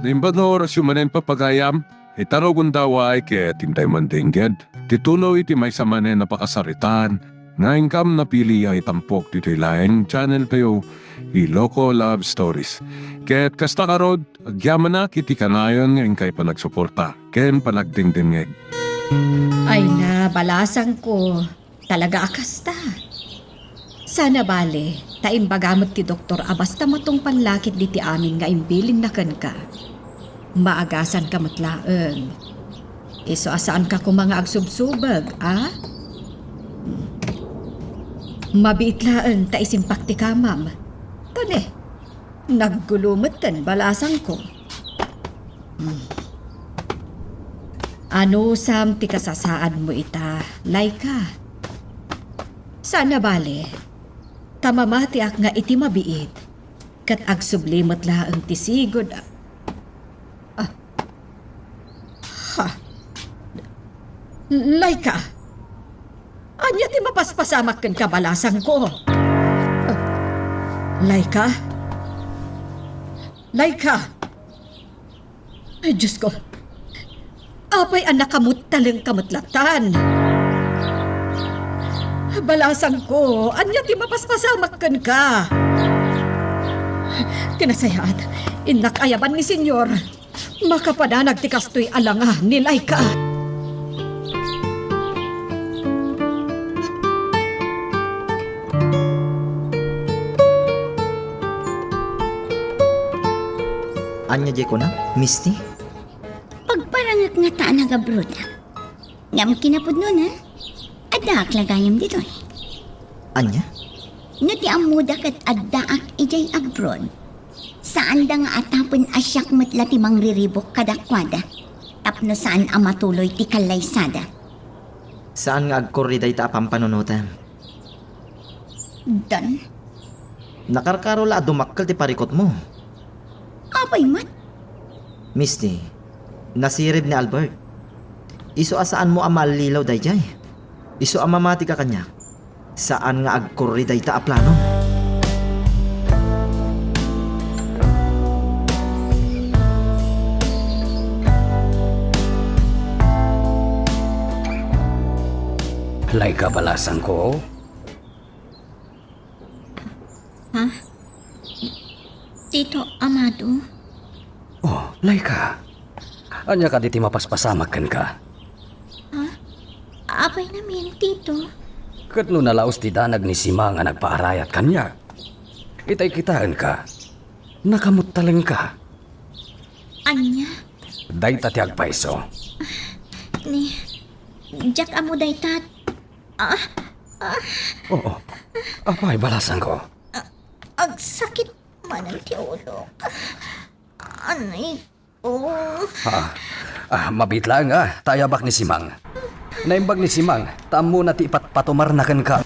Limbad na oras yung manen papagayam, itaro kung daway kaya tintay mandingged. Titulo iti may sa manen napakasaritan, nga income na pili ay tampok dito ilaing channel kayo, Iloko Love Stories. Kaya't kasta karod, agyaman na kiti kanayon ngayon kay panagsuporta, ken panagdingdingeg. Ay na, balasan ko. Talaga akasta. Sana bale, taimbagamot ti doktor abasta matong panlakit di ti amin nga imbilin na kan ka. Maagasan ka matlaeng. Iso asaan ka kung mga agsubsubag, ah? Mabiit laeng ta isimpak ti kamam. Tane, naggulumot tan balasan ko. Ano sam ti kasasaan mo ita, Laika? Sana bale, tamamati ak nga iti mabiit, kat agsublimot laeng ti sigod. Laika, anya ti mapaspasamak ken kabalasan ko. Laika? Laika? Ay, Diyos ko. Apay anak kamut taleng kamutlatan. Balasan ko, anya ti mapaspasamak ken ka. Kinasayaan, inak ayaban ni Senyor. Makapadanag ti kastoy alanga ni Laika. Anya di ko na, Misty? Pagparangak nga taan nagabroad. Ngam kinapod nun, ha? Adaak lagayam dito, eh. Anya? No ti amuda kat adaak ijay abroad. Saan da nga atapon asyak matla ti mangriribok kadakwada. Tapno saan amatuloy ti kalaysada. Saan nga agkorriday ta pampanunutan? Dan, Nakarkaro la dumakkel ti parikot mo. apay mat? Misty, nasirib ni Albert. Iso asaan mo amalilaw dayjay? Iso amamati ka kanya. Saan nga agkorriday ta aplano? Laika balasan ko. Tito Amado? Oh, Laika. Anya ka diti mapaspasamak ken ka. Apay namin, Tito. Katlo nalaos ti danag ni Sima nga nagpaarayat kanya. Itay kitaan ka. Nakamot taleng ka. Anya? Dayta ti agpaiso. Ni... Jack amo day tat. Oo. Apay balasan ko. Agsakit man ang ti ulo. Anay ko. Mabit lang tayabak ni Simang. Naimbag ni Simang, taam na ti ipatpatumarnakan ka.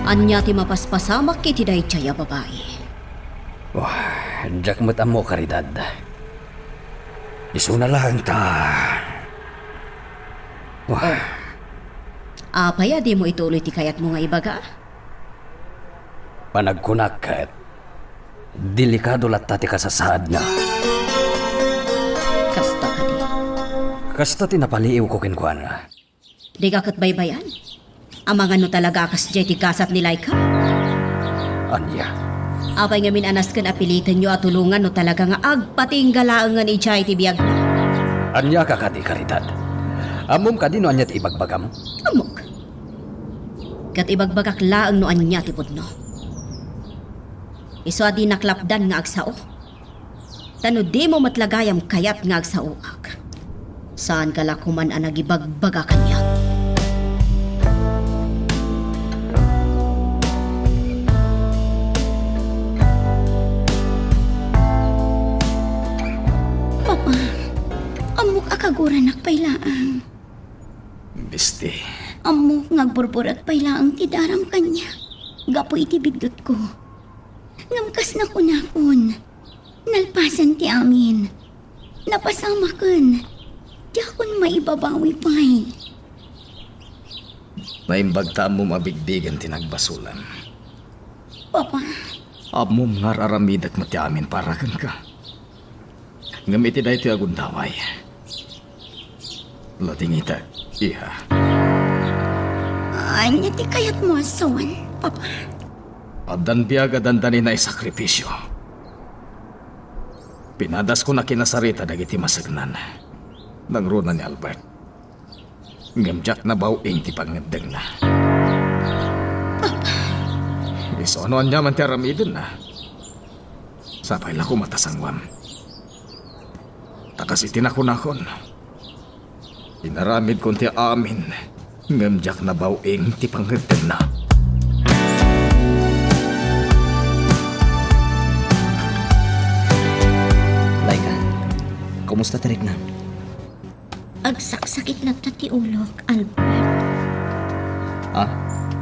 Anya ti mapaspasamak kiti dayjay a babae. Diyak mo't amo karidad. Iso na lang ta. Apay di mo ituloy ti kayat mo nga ibaga? Panagkunak kat. Delikado latta ti kasasaad na. Kasta ka di. Kasta tinapaliiw ko kinkuan nga. Di ka kat baybayan? Amangan no talaga akas jay ti kasat ni Laika? Anya. Apay nga minanas kan apilitan nyo at tulungan no talaga nga agpatinggalaan nga ni Chay ti biyag mo. Anya ka kadi karidad. Amom ka din no anya ti ibagbagam. Amok. Kat ibagbagak laang no anya ti pudno. Iso adi naklapdan nga agsao. Tano di mo matlagayam kayat nga agsaoak. Saan ka lakuman ang nagibagbaga kanya? Papa, amok akaguran pailaang. Bisti. Amok ngagburburat pailaang ti daram kanya. Gapo iti bigdot ko. Ngamkas na kunakon. Nalpasan ti amin. Napasama kun. Di akon maibabawi pa'y. Naimbag ta mo mabigbigan tinagbasulan. Papa, Amom nga raramidak mati amin para kan ka. Ngamiti da ito agundaway. Lating ita, iha. anya ti kayat mo asawan, Papa. Adan biyaga dandanin na isakripisyo. Pinadas ko na kinasarita dagiti masagnan. Nangruna ni Albert. Ngamjak na bawing ti pangandang na. Iso ano anya man ti aramidin na. Sapay lako matasangwam. Takas itinakon-akon. Inaramid kon ti amin. Ngamjak na bawing ti pangandang na. Laika, kumusta tirik na? Agsaksakit lang ta ti ulog, Albert. Ah,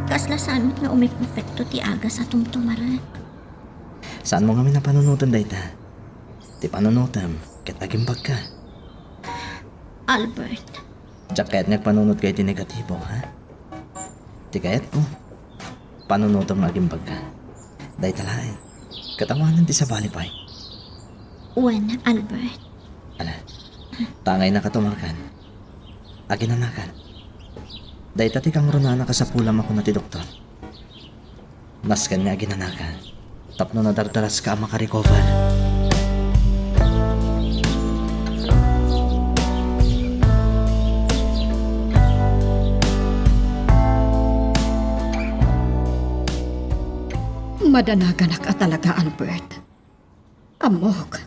Kasla saan nga umipapekto ti aga sa tumtumaran. saan mo kami napanunutan dayta? Ti panunutam, kitagimbag ka. Albert, Diyak kaya't nagpanunod kayo ti negatibo, ha? Ti kaya't mo, panunutam agimbag ka. Dayta lahat, katawanan ti sa balipay. uwan, Albert. Ala, tangay na katumarkan. Aginanakan. Dayta ti kang runana ka sa pulam ako na ti doktor. Naskan nga aginanakan. Tapno na dardaras ka makarecover. Madanagan ka talaga, Albert. Amok,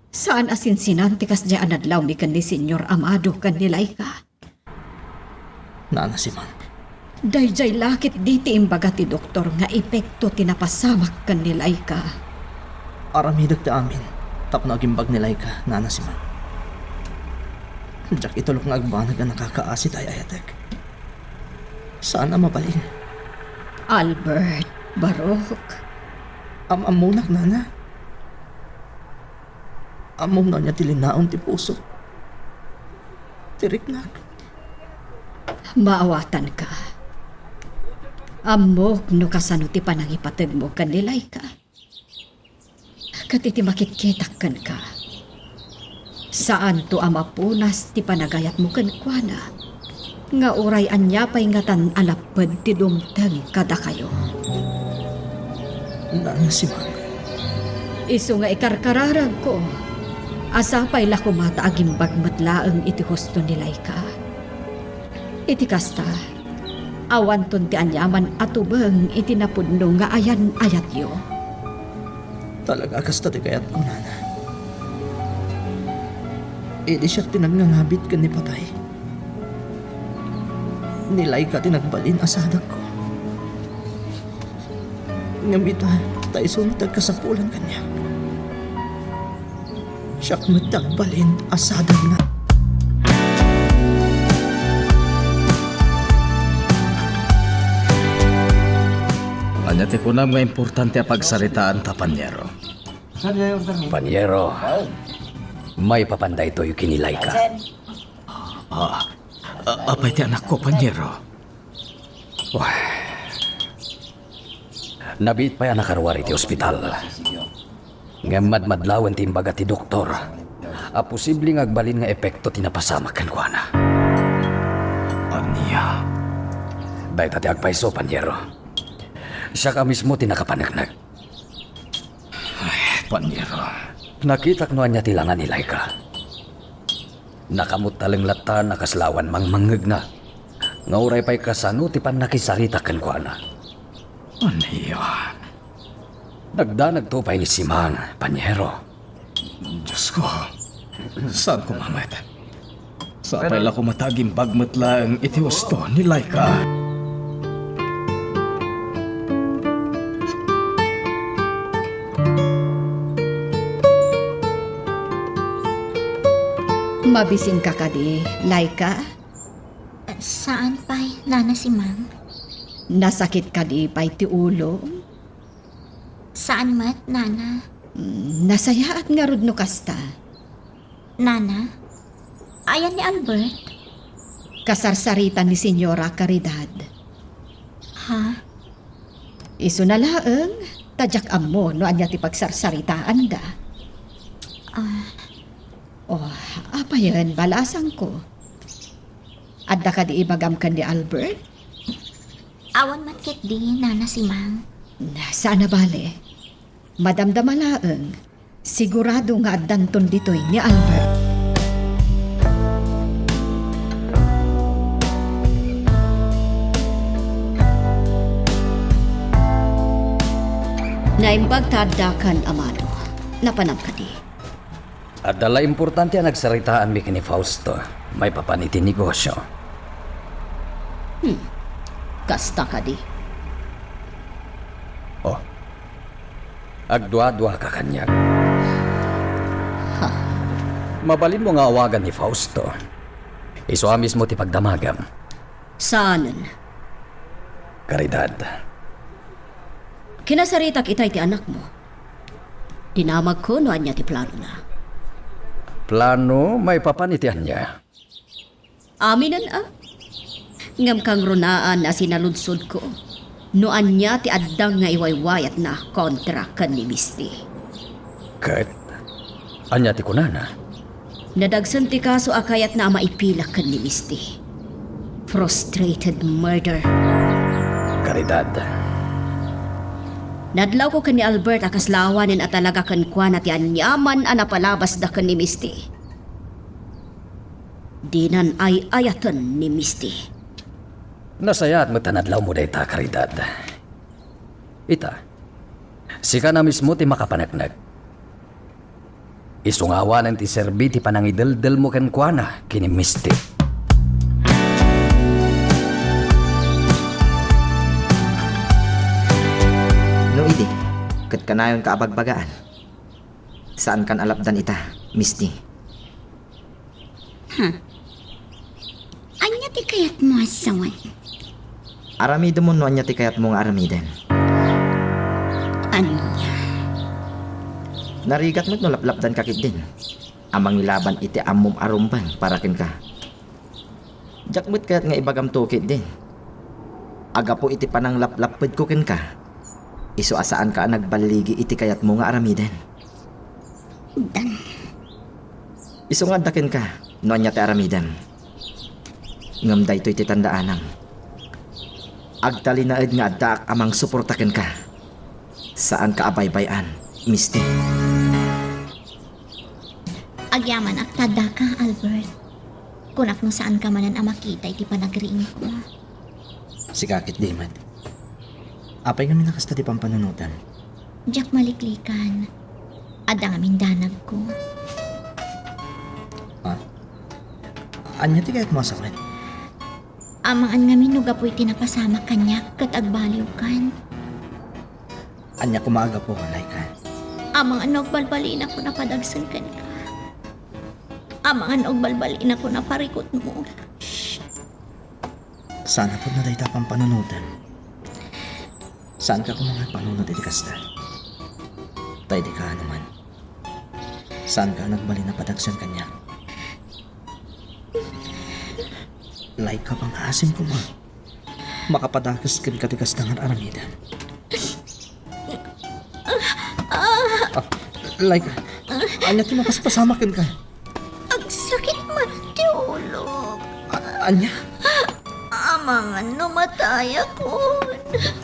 saan asinsinanti kas di anadlaw ni kan ni Senyor Amado kan ni Laika? Naana si Mang. Dayjay lakit di ti imbaga ti doktor nga epekto tinapasamak kan ni Laika. Aramidag ti amin. Tapno agimbag nilay ka, naana si Mang. Diyak itulok nga agbanag ang nakakaasit ay ayatek. Saan na mabalin? Albert, Barok. Amunak, nana. Among na niya tilinaon ti puso. Tiriknak. Maawatan ka. Amok no kasano ti panangipatag mo kan ni Laika. Katiti makitkitak kan ka. Saan to amapunas ti panagayat mo kan kuana. Nga uray anya pay nga tan alapad ti dumteng kada kayo. Naana si Mang. Isu nga ikarkararag ko. Asapay la kumata agimbag matlaeng iti husto ni Laika. Iti kasta, awan ton ti anyaman atubeng iti napudno nga ayan ayat yo. Talaga kasta ti kayat ko, nana. Idi siya tinagnangabit ka ni patay. Nilay ka tinagbalin asadak ko. Ngamita, tayo sumitag kasapulan kanya. Siyak matagbalin asadak na. Anya ti kunam nga importante a pagsaritaan ta, Panyero. Panyero, may papanday to yung kinilay ka. Apay ti anak ko, Panyero. Nabit pa yan nakarwari ti ospital. Nga madmadlawan ti imbaga ti doktor. A posibleng agbalin nga epekto tinapasamak kan kuana. Anya? Dahil ti agpaiso, Panyero. Siya ka mismo tinakapanagnak. Ay, Panyero. Nakita ko niya tilangan ni Laika. Nakamot talang lata nakaslawan mangmangag na. Ngauray pa'y kasano ti pan nakisarita kan kuana. Anya? Nagdanag to pa'y ni Simang, Panyero. Diyos ko, saan ko mamat? Sa pala ko mataging bagmat lang iti husto ni Laika. Mabising ka kadi, Laika. Saan pa'y nana si Mang? Nasakit kadi pay ti ulo. Saan mat, Nana? Nasaya at nga rudno kasta. Nana? Ayan ni Albert. Kasarsaritan ni Senyora Caridad. Isu na laeng, tadyak amo no anya ti pagsarsaritaan da. Oh, apa yan, balasang ko. Adda ka di ibagam kan di Albert? Awan matkit di, nana si Mang. Sana bale. Madamdama laeng, sigurado nga addanton ditoy ni Albert. Naimbag tadakan amado. Napanam ka di. At dala importante ang nagsaritaan mi kini Fausto. May papaniti negosyo. Kasta ka di. Oh. Agdwa-dwa ka kanyag. Mabalin mo nga awagan ni Fausto. Isuamis mo ti pagdamagam. Saanan? Karidad. Kinasaritak itay ti anak mo. Dinamag ko no anya ti plano na. Plano may papanitian niya. Aminan ngam kang runaan na sinaludsod ko. No anya ti addang nga iwaywayat na kontra kan ni Misty. Kahit anya ti kunana. Nadagsan ti kaso akayat na maipila kan ni Misty. Frustrated murder. Karidad. Nadlaw ko kan ni Albert akaslawanin at talaga kan kwa na ti anyaman a napalabas da kan ni Misty. Dinan ay ayatan ni Misty. Nasaya at matanadlaw mo dayta, Karidad. Ita, sika na mismo ti makapanagnak. Isungawanan ti serbi ti panangidaldal mo kan kuana kini Misty. No idi, kat kanayon ka abagbagaan. Saan kan alapdan ita, Misty? Anya ti kayat mo asawan? Aramido mo no anya ti kayat mo nga aramiden. Anya? Narigat mo't no laplapdan kakit din. Amang ilaban iti amom arumban para kin ka. Jakmut kayat nga ibagam tukit din. Aga po iti panang laplapad ko kin ka. Iso asaan ka nagbaligi iti kayat mo nga aramiden. Dan, Iso nga dakin ka, no anya ti aramiden. Ngam da ito'y titandaanang. Agtalinaed nga daak amang suportakin ka. Saan ka abaybayan, Misty? agyaman aktada ka, Albert. Kunak no saan ka manan ang makita iti panagriin ko. Sikakit di man. Apay kami nakasta ti pampanunutan. Diyak maliklikan. Adang amin danag ko. Ha? Anya ti kayat mo asawin? Amangan nga minuga po'y tinapasama kanya kat agbaliw kan. Anya kumaga po, Laika. Amangan og balbalin ako na padagsan kan ka. Amangan og balbalin ako na parikot mo. Sana po na dayta pampanunutan. Saan ka kumangat panunod iti kasta? Tay di ka naman. Saan ka nagbali na padagsan kanya? Laika pang asim ko ma. Makapadakas kan katikas tangan aramidan. Laika, anya ti makaspasama kan ka? Ang sakit man ti ulo. Anya? Amangan numatay ako.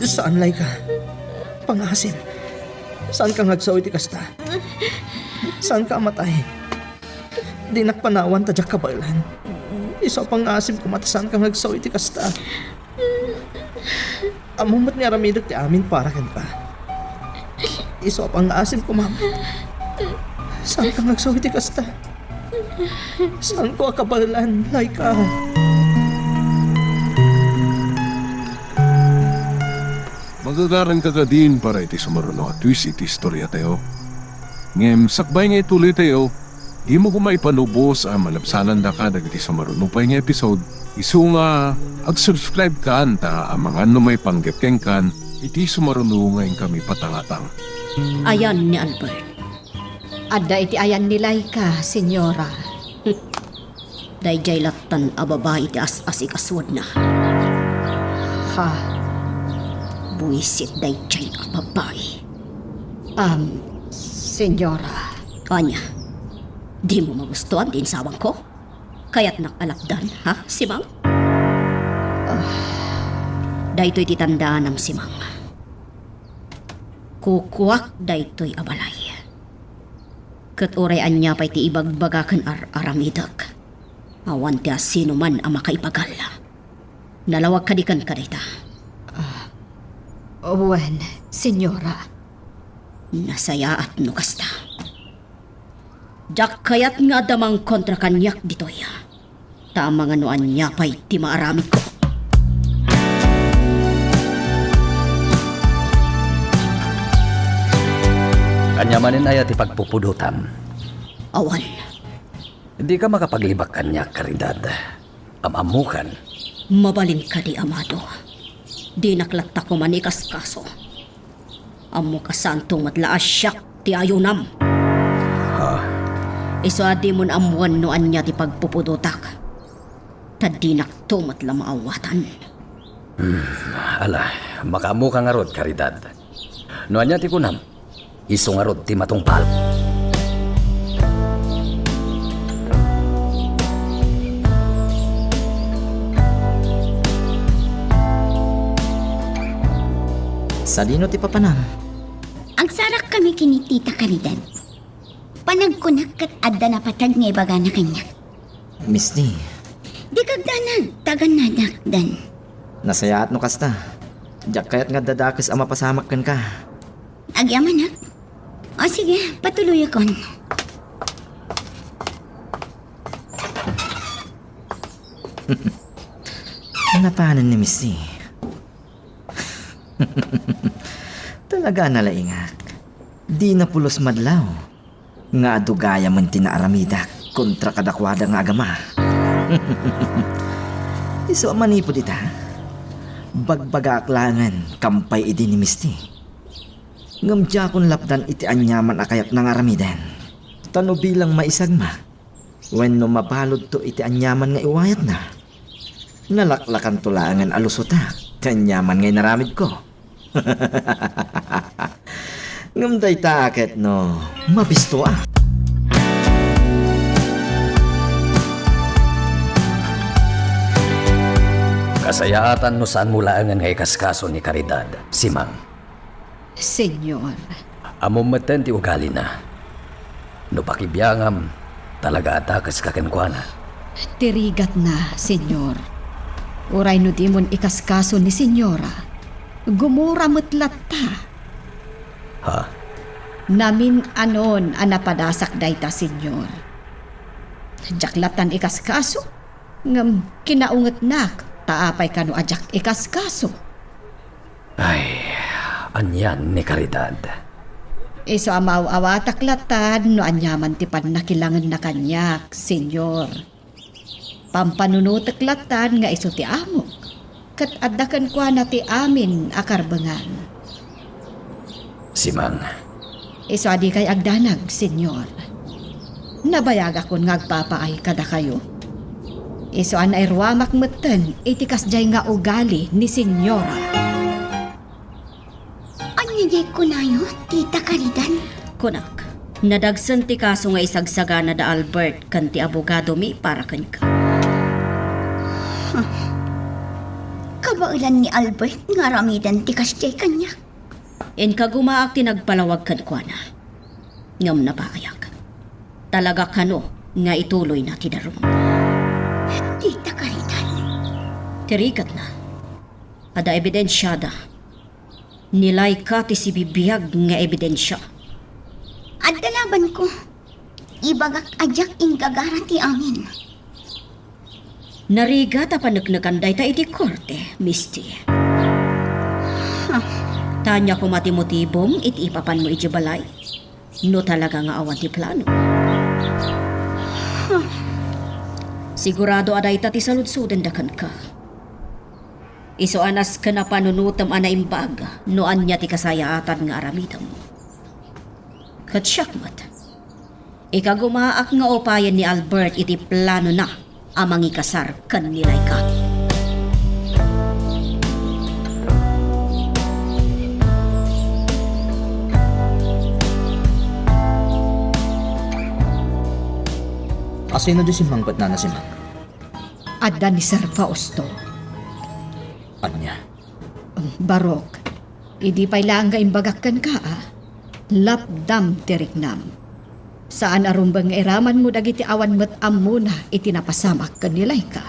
Saan Laika? Pangasim. Saan ka ngagsaw iti kasta? Saan ka amatay? Di nakpanawan tadyak kabalan. Isa pangasim kumatasan ka ngagsaw iti kasta. Amumat ni aramidot ti amin para kan ka. Isa pangasim kumamat. Saan ka ngagsaw iti kasta? Saan ko akabalan, Laika? Magagaran ka din para iti sumaruno at twist iti istorya tayo. Ngem, sakbay nga ituloy tayo, di mo kumay panubos ang malabsanan da ka dagiti sumaruno pa nga episode. Isu nga, ag-subscribe ka ta ang mga may panggapkeng kan, iti sumaruno ngayon kami patangatang. Ayan ni Albert. Adda iti ayan ni Laika, senyora. Dayjay latan ababa iti as-asikaswad na. Ha, buwisit day chay ang babae. Senyora, Anya, di mo magustuhan din sawang ko? Kaya't nakalapdan, ha, Simang? Daytoy titandaan ng Simang. Kukuwak daytoy abalay. Kat oray anya pa'y ti ibagbagakan aramidak. Awan ti sino man ang makaipagal. Nalawag kadikan ka dayta. wen, senyora. Nasaya at nukasta. Jak kayat nga damang kontra kanyak ditoy. Tama nga noan niya pa'y ti maaramid ko. Kanyamanin ay at ipagpupudutan. Awan, Hindi ka makapaglibak kanya, karidad. Amamukan. mabalin ka di amado. Di naklatta ko manikas kaso. Amo ka santong matlaas siyak ti ayunam. Iso adi mon amuan noan niya ti pagpupudutak. Tadinak to matla maawatan. Ala, makamuka nga rod, karidad. Noan niya ti kunam, iso nga rod ti matungpal. Sa dino ti papanam. Ang sarak kami kini Tita Caridad. Panagkunak kat adda na patag nga ibaga na kanya. Misty, Di kagdanag, tagan na dakdan. nasayaat no kasta. Diyak kayat nga dadakis ang mapasamak kan ka. Agyaman na. O sige, patuloy akon. Napanan ni Misty. Talaga nalaingak. Di na pulos madlaw. Nga adugaya man tinaaramida kontra kadakwada nga agama. Iso manipod ita. Bagbaga aklangan kampay idi ni Misty. Ngamdya kon lapdan iti anyaman akayat ng aramidan. Tano bilang maisagma. When no mapalod to iti anyaman nga iwayat na. Nalaklakan tulangan alusotak. Kanyaman ngay naramid ko. Ngamday taket no. Mabisto ah. Kasayaatan no saan mula ang ngay kaskaso ni karidad, Simang. Senyor, Amumatan ti ugali na. No pakibiyangam, talaga atakas kakenkwana. tirigat na, senyor. Uray no di mon ikaskaso ni senyora. Gumura metlat ta. Ha? Namin anon anapadasak dayta, senyor. Jaklatan ikaskaso. Ngam kinaunget nak. Taapay kano ajak ikaskaso. Ay, anyan ni karidad. Iso amaw awataklatan no anyaman ti nakilangan na kanyak, senyor. Pampanunuteklatan nga iso ti amok. Kat addakan kwa na ti amin akarbangan. Simang, Iso adi kay agdanag, senyor. Nabayag akon ngagpapaay kada kayo. Iso an ay ruwamak meten itikas jay nga ugali ni senyora. Anya jay ko na yun, Tita Caridad? Kunak, nadagsan ti kaso nga isagsagana da Albert kan ti abogado mi para kan ka. Kabailan ni Albert nga ramidan ti kasjay kanya. En kagumaak ti nagpalawag kan kwa na. Ngam na paayak. Talaga kano nga ituloy na ti darum. Tita Caridad, Tirikat na. Ada ebidensyada. Nilay ka ti si bibiyag nga ebidensya. adda laban ko. Ibagak ajak ingagara ti amin. Nariga ta panagnaganday ta iti korte, Misty. Tanya ko matimotibong iti ipapan mo iti balay. No talaga nga awan ti plano. Sigurado aday ta ti saludsuden dakan ka. Iso anas ka na panunutam ana imbag no anya ti kasayaatan nga aramidam mo. Kat syakmat. Ikagumaak nga opayan ni Albert iti plano na amang ikasar kan nilay ka. Asino di si Mang ba't na si Mang? Adda ni Sir Fausto. Anya? Barok, idi pa'y lang nga imbagakan ka, Lapdam tirignam. Saan arumbang iraman mo dagiti awan mo't amuna itinapasamak kanilay ka.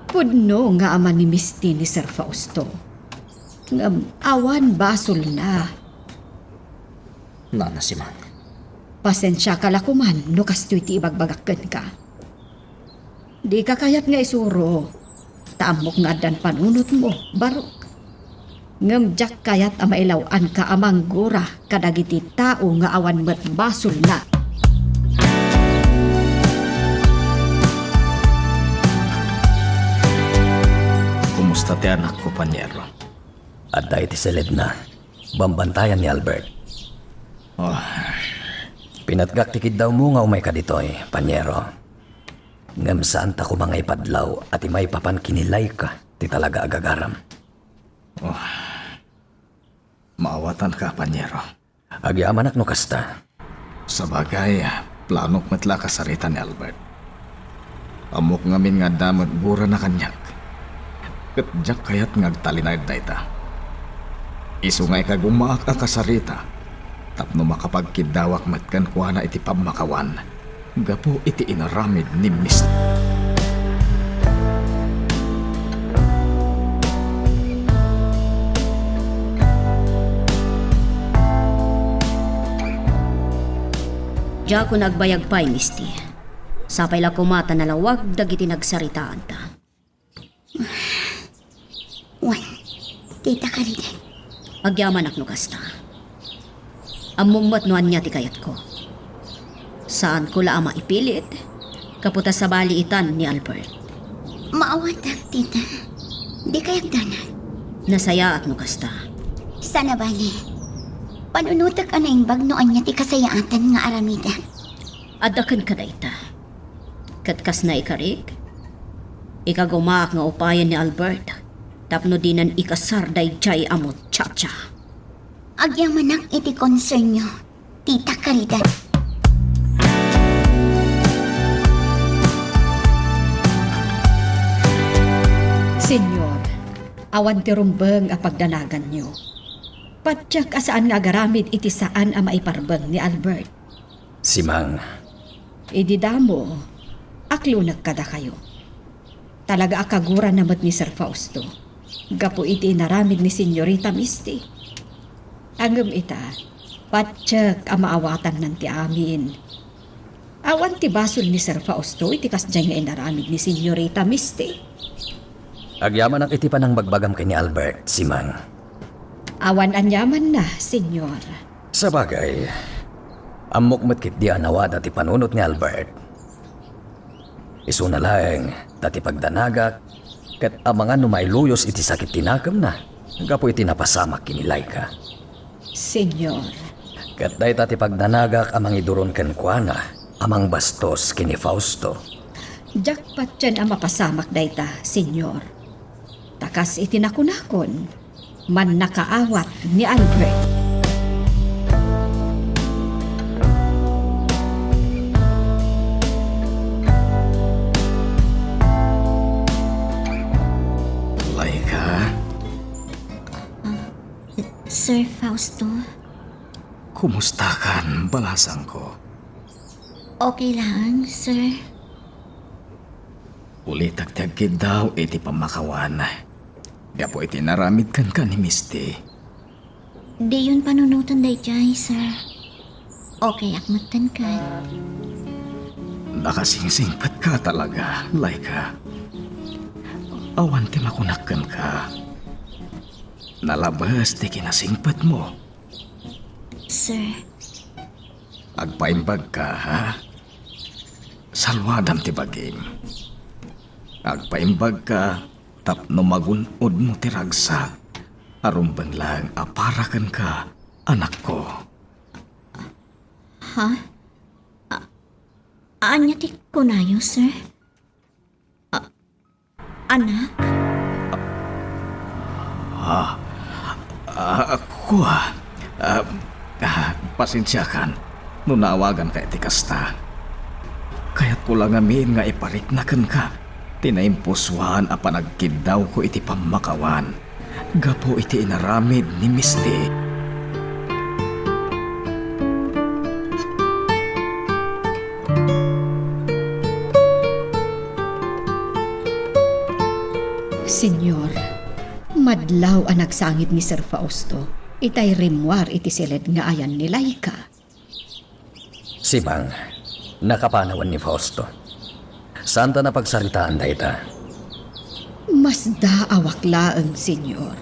Pudno nga aman ni Misti ni Sir Fausto. Ngam awan basol na. Nana si Mang. Pasensya ka lakuman no kastoy ti ibagbagakan ka. Di ka kayat nga isuro. Taamok nga dan panunot mo, Barok. Ngamjak kayat amailawan ka amang gura kadagiti tao nga awan met basol na. Kumusta ti anak ko, Panyero? At dahil ti selid na, bambantayan ni Albert. Oh, Pinatgak tikid daw mo nga umay ka ditoy, Panyero. Ngam saan ta ko mga ipadlaw at imay papan kinilay ka, ti talaga agagaram. maawatan ka, Panyero. Agyaman no kasta. Sa bagay, planok matla kasarita ni Albert. Amok ngamin nga damot gura na kanyak. Katjak kayat ngagtalinay dayta. Isungay ka gumaak a kasarita. Tapno makapagkidawak matkan kuha na iti pamakawan. Gapo iti inaramid ni Mist. Diya ko nagbayag pa'y, Misty. Sapay la kumata na lawag, dagiti nagsaritaan ta. Wan, tita ka rin. Agyaman akno kasta. Amummat noan niya ti kayat ko. Saan ko la ama ipilit? Kaputa sa baliitan ni Albert. Maawat tita. Di kayak danan. Nasaya akno kasta. Sana bali. Panunutak ka na yung bagnoan niya ti kasayaatan nga aramida. Adakan ka dayta. Katkas na ikarig. Ikagumaak nga upayan ni Albert. Tapno dinan ikasar day jay amot cha-cha. Agyang manak iti concern nyo, tita Caridad. Senyor, awan ti rumbeng a pagdanagan nyo. Patyak asaan nga agaramid iti saan a maiparbeng ni Albert. Si Mang, Idi damo, aklo nagkada kayo. Talaga akagura namat ni Sir Fausto. Gapo iti naramid ni Senyorita Misty. Angem ita, patyak ang maawatan ng ti amin. Awan ti basol ni Sir Fausto iti kasdyan nga inaramid ni Senyorita Misty. agyaman ang itipan ng bagbagam kay ni Albert, si Mang. Awan anyaman na, Senyor. Sa bagay, amok matkit di anawa dati panunot ni Albert. Isu na lang, dati pagdanagak, kat amangan numailuyos iti sakit tinakam na, gapo iti napasamak kinilay ka. Senyor, Kat day dati pagdanagak amang iduron ken kuana, amang bastos kini Fausto. jackpot yan ang mapasamak dayta, Senyor. Takas itinakunakon, man nakaawat ni Albert. Laika, Sir Fausto, kumusta kan balasang ko? okay lang, sir. Ulit-agtagkid daw iti pamakawan. Gapo iti naramid kan ka ni Misty. Di yun panunutan day jay, sir. Okay, akmatan ka. Nakasingsingpat ka talaga, Laika. Awan ti makunakkan ka. Nalabas ti kinasingpat mo. Sir, Agpaimbag ka, ha? Salwadam ti bagim. Agpaimbag ka, tapno magunod mo ti ragsak. Arumbang lang aparakan ka, anak ko. anya ti kunayo, sir? Anak? Ako pasensya kan. no naawagan ka iti kasta. Kaya't ko lang amin nga iparik na ka. Tinaimpuswan a panagkidaw ko iti pamakawan. Gapo iti inaramid ni Misty. Senyor, madlaw ang nagsangit ni Sir Fausto. Itay rimwar iti silid nga ayan ni Laika. Sibang, nakapanawan ni Fausto. Saan ta napagsaritaan dayta? Mas daawak laeng, senyor.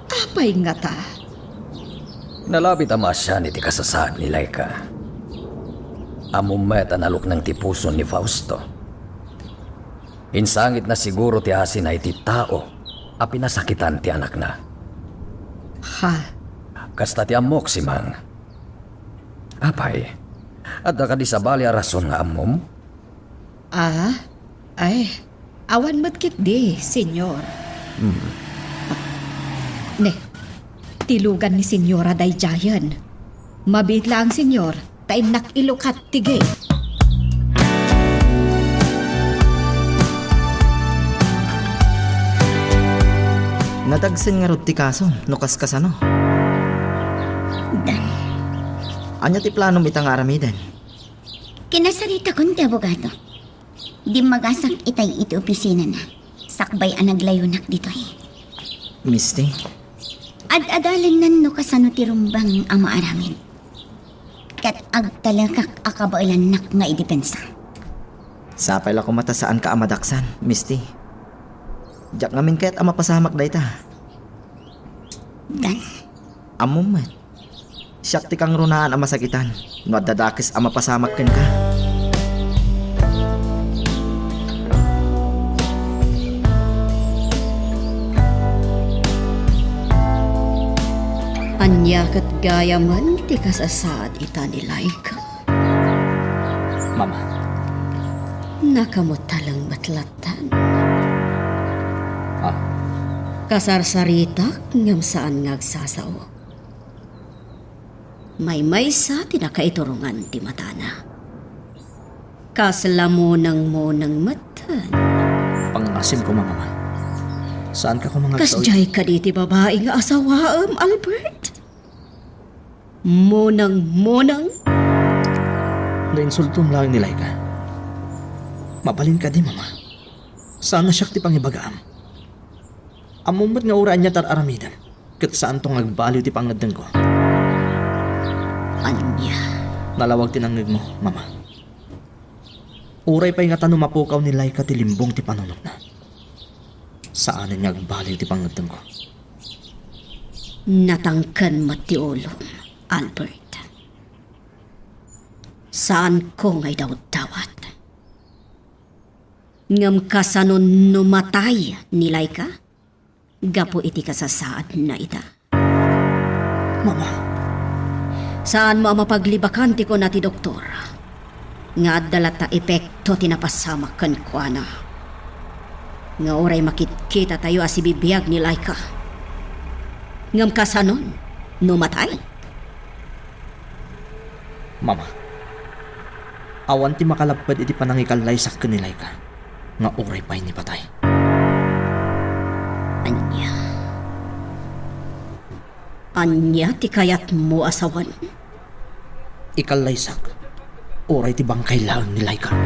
Apay nga ta. Nalapit ang masya ni ti kasasaad ni Laika. Amumet ang alok ng tipuson ni Fausto. Insangit na siguro ti asin ay ti tao a pinasakitan ti anak na. Ha? Kasta ti amok si Mang. Apay, at ka di sabali a rason nga amom? Ay, awan matkit di, senyor. Ne, tilugan ni senyora day jayan. Mabit lang, senyor. Tain nakilukat tigay. Nadagsin nga rod ti kaso, nukas kasano. Dan, Anya ti plano mo itang aramiden? kinasarita kon ti abogado. Di magasak itay iti opisina na. Sakbay ang naglayunak dito eh. Misty, Ad-adalan nan no kasano ti rumbang ang maaramin. Kat agtalakak akabailan nak nga idepensa. sapay la ko mata saan ka amadaksan, Misty. Diyak ngamin kaya't ama pasamak dayta. Dan, Amumat. Siyak ti kang runaan ang masakitan. No dadakis ama pasamak ken ka. Anya kat gaya man ti kasasaad ita ni Laika. Mama, Nakamot talang matlatan. ah, Kasarsaritak ngam saan ngagsasaw. May sa tinakaiturungan ti matana. Kaslamunang mo ng matan. pangasim ko mama. Saan ka ko mga Kasjay ka di ti babae nga asawaam, Albert. Monang. Nainsultom lang ni Laika. Mabalin ka di mama. Sana siyak ti pangibagaam. Amumat nga uraan niya tar aramidan. Kat saan tong nagbaliw ti pangadang ko. Anya. Nalawag tinangig mo, mama. Uray pa'y nga tanong mapukaw ni Laika ti limbong ti panunok na. Saan niya nagbaliw ti pangadang ko. Natangkan matiulo, Albert. Saan ko ngay daw tawat? Ngam kasanon numatay ni Laika? Gapo iti kasasaad na ita. Mama, Saan mo ang mapaglibakan ti ko na ti doktor? Nga dalata epekto tinapasamak kan kuana. Nga oray makitkita tayo as ibibiyag ni Laika. Ngam kasanon, numatay? mama. Awan ti makalapad iti panangikallaysak ka ni Laika. Nga uray pa'y ni patay. Anya ti kayat mo asawan? Ikallaysak. Uray ti bangkay lang ni Laika.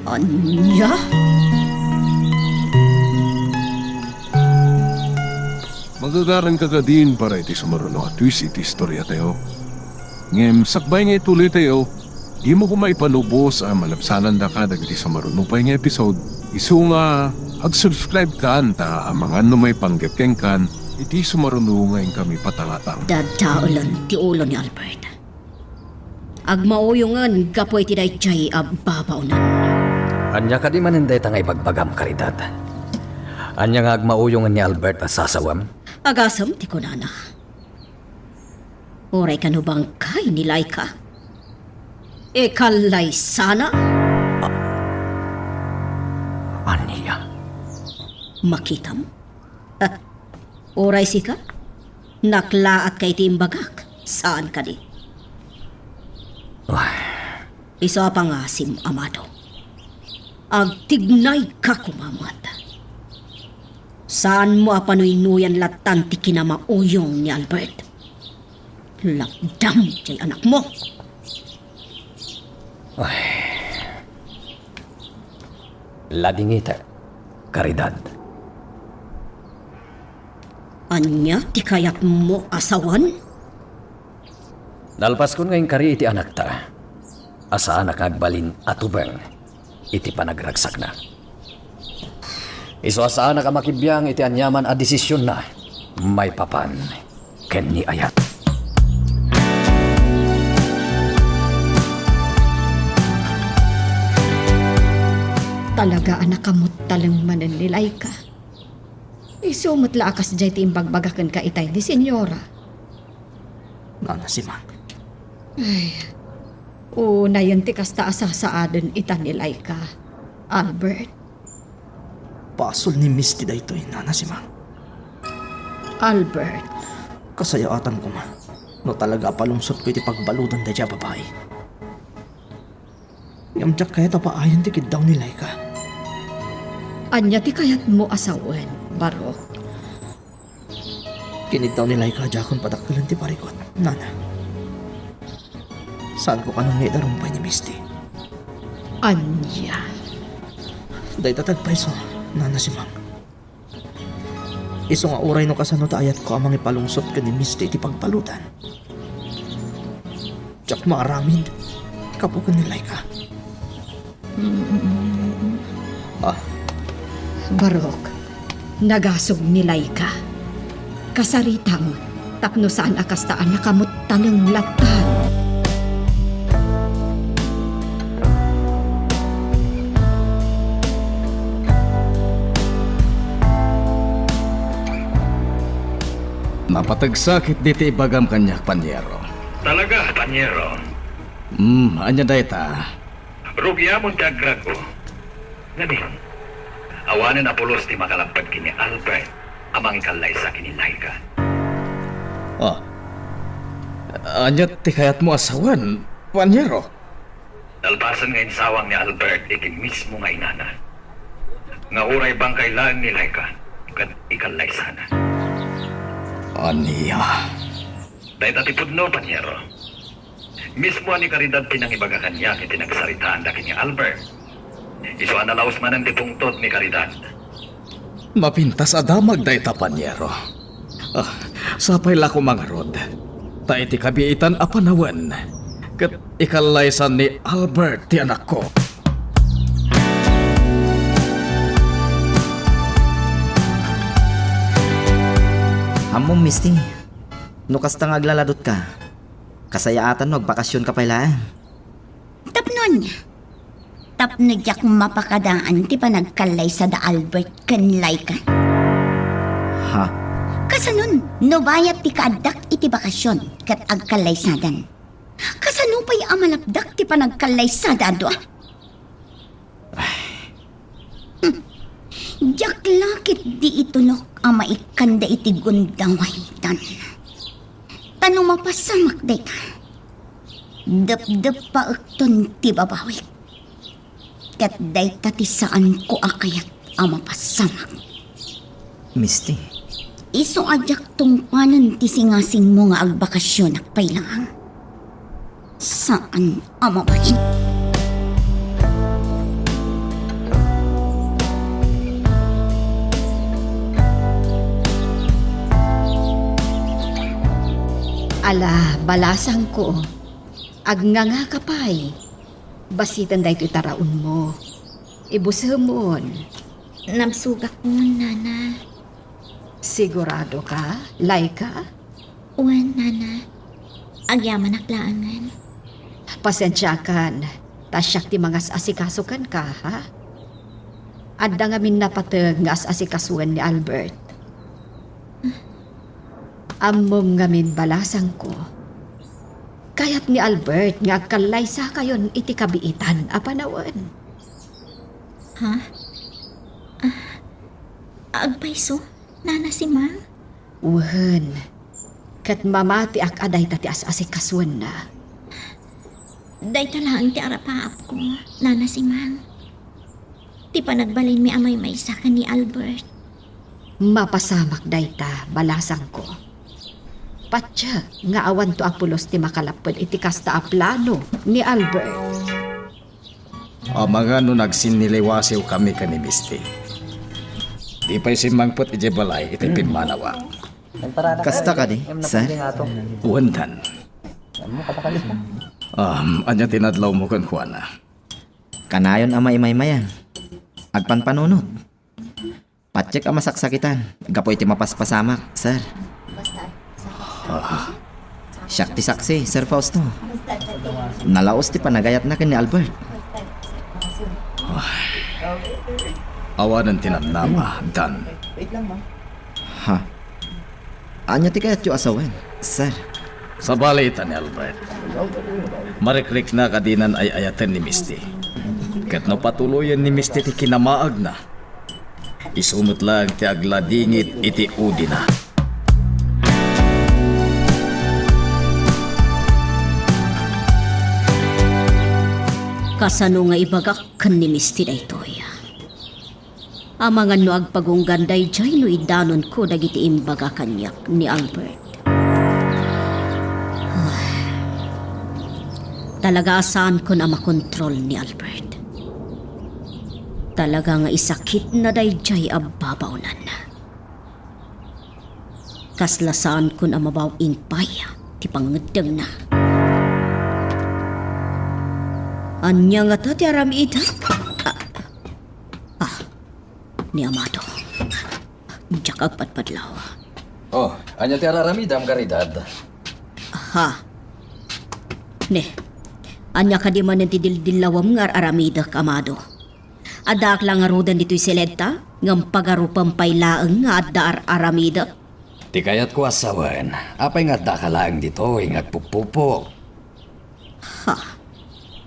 Anya? Magagaran ka ka din para iti sumaruno at twist iti istorya tayo. Ngem, sakbay nga ituloy tayo, di mo ko maipanubos ang malapsanan da ka dagiti sumaruno pa nga episode. Isu nga, ag-subscribe ka anta ang mga numay panggapkeng kan, iti sumaruno ngayon kami patangatang. Dadaulan ti ulo ni Albert. Agmauyungan gapoy ti dayjay ababaw na. Anya ka di maninday tangay bagbagam karidad. Anya nga agmauyungan ni Albert at sasawam. Agasam ti kunana. Oray ka no bangkay ni Laika? Ikalay sana? Anya? Makitam? Oray sika? Naklaat kay ti imbagak. Saan ka di? Isa pa nga sim, Amado. Agtignay ka kumamat. Saan mo apanuinuyan latan ti kinamauyong ni Albert? Lakdam jay anak mo. Ladingita, Caridad. Anya ti kayat mo asawan? Nalpas ko ngayong kari iti anak ta. Asaan nakagbalin atubeng iti panagragsak na. Iso asaan nakamakibiyang iti anyaman a desisyon na may papan ken ni ayat. Talaga anak kamot talang mananilay ka. Isumot laakas jay ti imbagbagakan ka itay di senyora. Nana si Mang. Una yun ti kasta asasaadan itanilay ka, Albert. Pasol ni Misty daytoy, Nana si Mang. Albert, Kasayaatan ko ma. No talaga palungsot ko iti pagbaludan da dya babae. Yamjak kaya tapaayan ti kiddaw nilay ka. anya ti kayat mo asawan, Barok. Kinitaw nilay ka dyan padakkalan ti parikot, Nana. Saan ko kanong nidarumpay ni Misty? Anya. Day tatagpay so, Nana si Mang. Iso nga uray no kasano ta ayat ko amang ipalungsot ka ni Misty ti pagpaludan. Tsak maaramid, kapukan nilay ka. Barok, nagasog nilay ka. Kasaritang, tapno saan akastaan nakamot tanang latan. Napatagsakit diti ibagam kanyak, Panyero. Talaga, Panyero. Anya dayta. Rugyamon ti agrag ko. Ngani, awanan na pulos ti makalapad kini Albert amang ikalay sa kini Laika. Anya ti kayat mo asawan, Panyero. Dalpasan ngayon sawang ni Albert ikin mismo nga inana. Nga uray bang kailangan ni Laika kad ikalay sana. Aniya. Dahil tatipod no, Panyero. Mismo ni Caridad pinangibaga kanya iti nagsaritaan da kini Albert. Iso analaos man ang tipungtot ni Caridad. Mapintas adamag dayta, Panyero. Sapay la ko mga rod. Ta iti kabiitan apanawan. Kat ikalaysan ni Albert ti anak ko. Among Misty, no kasta nga aglaladot ka. Kasayaatan no agbakasyon ka pala. Tapnon. Tapno jak mapakadaan ti panagkalay sa da Albert kanlay ka. Ha? Kasanon, no bayat ti kaadak iti bakasyon kat agkalay sadan. Kasano pa'y amalapdak ti panagkalay sa dado ah? Jak lakit di itulok ama ikanda iti gundaway dan. Tanong mapasamak day ka. Dap-dap pa ukton ti babawik. Kat day tati saan ko akayat ama pasamak. Misty, Iso ajak tungpanan ti singasing mo nga agbakasyon at pailangan. Saan ama ba yun? Ala, balasang ko. Agnganga ka pa'y. Basitan dahi ito taraon mo. Ibusamon. Nabsugak mo, Nana. Sigurado ka? Laika? Uwan, Nana. Agyaman aklaangan. Pasensyakan. Tasyak ti mga asikasukan ka, ha? Adda nga min napatag nga asikasuan ni Albert. Amom nga min balasang ko. Kayat ni Albert nga kalaysa kayon iti kabiitan apanawan. Ha? Agpaiso? Nana si Mang? Wan. Kat mamati ak aday tati as-asikaswan na. Day talaan ti arapaap ko, nana si Mang. Ti panagbalin mi amay may saka ni Albert. Mapasamak dayta, balasang ko. Patya, nga awan to apulos ti makalapod iti kasta a plano ni Albert. Mga no nagsiniliwasiw kami ka ni Misty. Di pa'y simangpot iti balay iti pinmanawa. Kasta ka di, sir? Uwandan. Anya tinadlaw mo kan Juana. Kanayon ama imay-mayan. Agpanpanunot. Patsek ang masaksakitan. Gapoy ti mapaspasamak, sir. Siyak ti saksi, Sir Fausto. Nalaos ti panagayat na ni Albert. Awanan tinamnama, Dan. Ha? Anya ti kayat yu asawen, sir. Sa balitan ni Albert. Marikrik na kadinan ay ayatan ni Misty. Kat no patuloyan ni Misty ti kinamaag na. Isumot lang ti agladingit iti udi na. Kasano nga ibagak kan ni Misty na itoy. Amangan no agpagungganday jay no idanon ko dagiti imbaga kanyak ni Albert. Talaga saan ko na makontrol ni Albert. Talaga nga isakit na dayjay ababawnan. Kaslasaan ko na mabaw ingpay ti pangedeng na. Anya nga ta ti aramid. Ni Amado. Diyak agpadpadlaw. Oh, anya ti araramidam karidad. Ha. Ne. Anya ka di man ti dildilawam nga aramida Amado. Adak lang arudan dito'y seleta ngam pagarupang paylaang nga adda aramida. Ti kayat ko asawan, apay nga dakalaang dito ay ngagpupupo. Ha.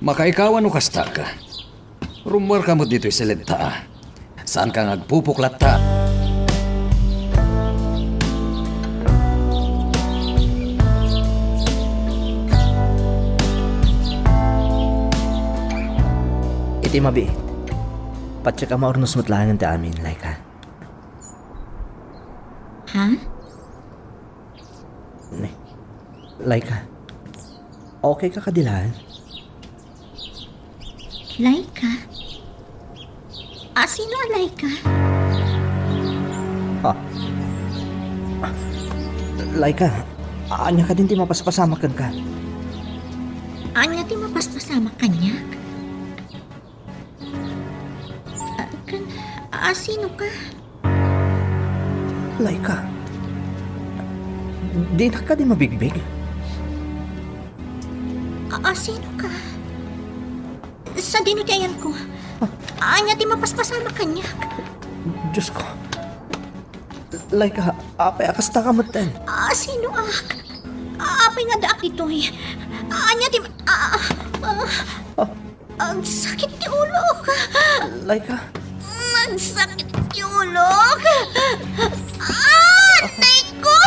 Makaikawan o kasta ka. Rumor ka mo dito'y seleta. Saan ka ngagpupuklat ta? Iti mabi. Patsek ang maurnos mutlangan ti amin, Laika. Ha? Laika, okay ka kadilaan? Laika? Sino ang Laika? Laika, anya ka din ti mapaspasamakan ka. Anya ti mapaspasama kanyak? Sino ka? Laika, di na ka di mabigbig. Sino ka? Sa dinutayan ko. Anya ti mapaspasama kanyak? Diyos ko. Laika, apay akasta ka matan. Sino ak? Apay nga daak ito'y. Anya ti... Ang sakit ti ulo ka. Laika. Ang sakit ti ulo ka. Tay ko!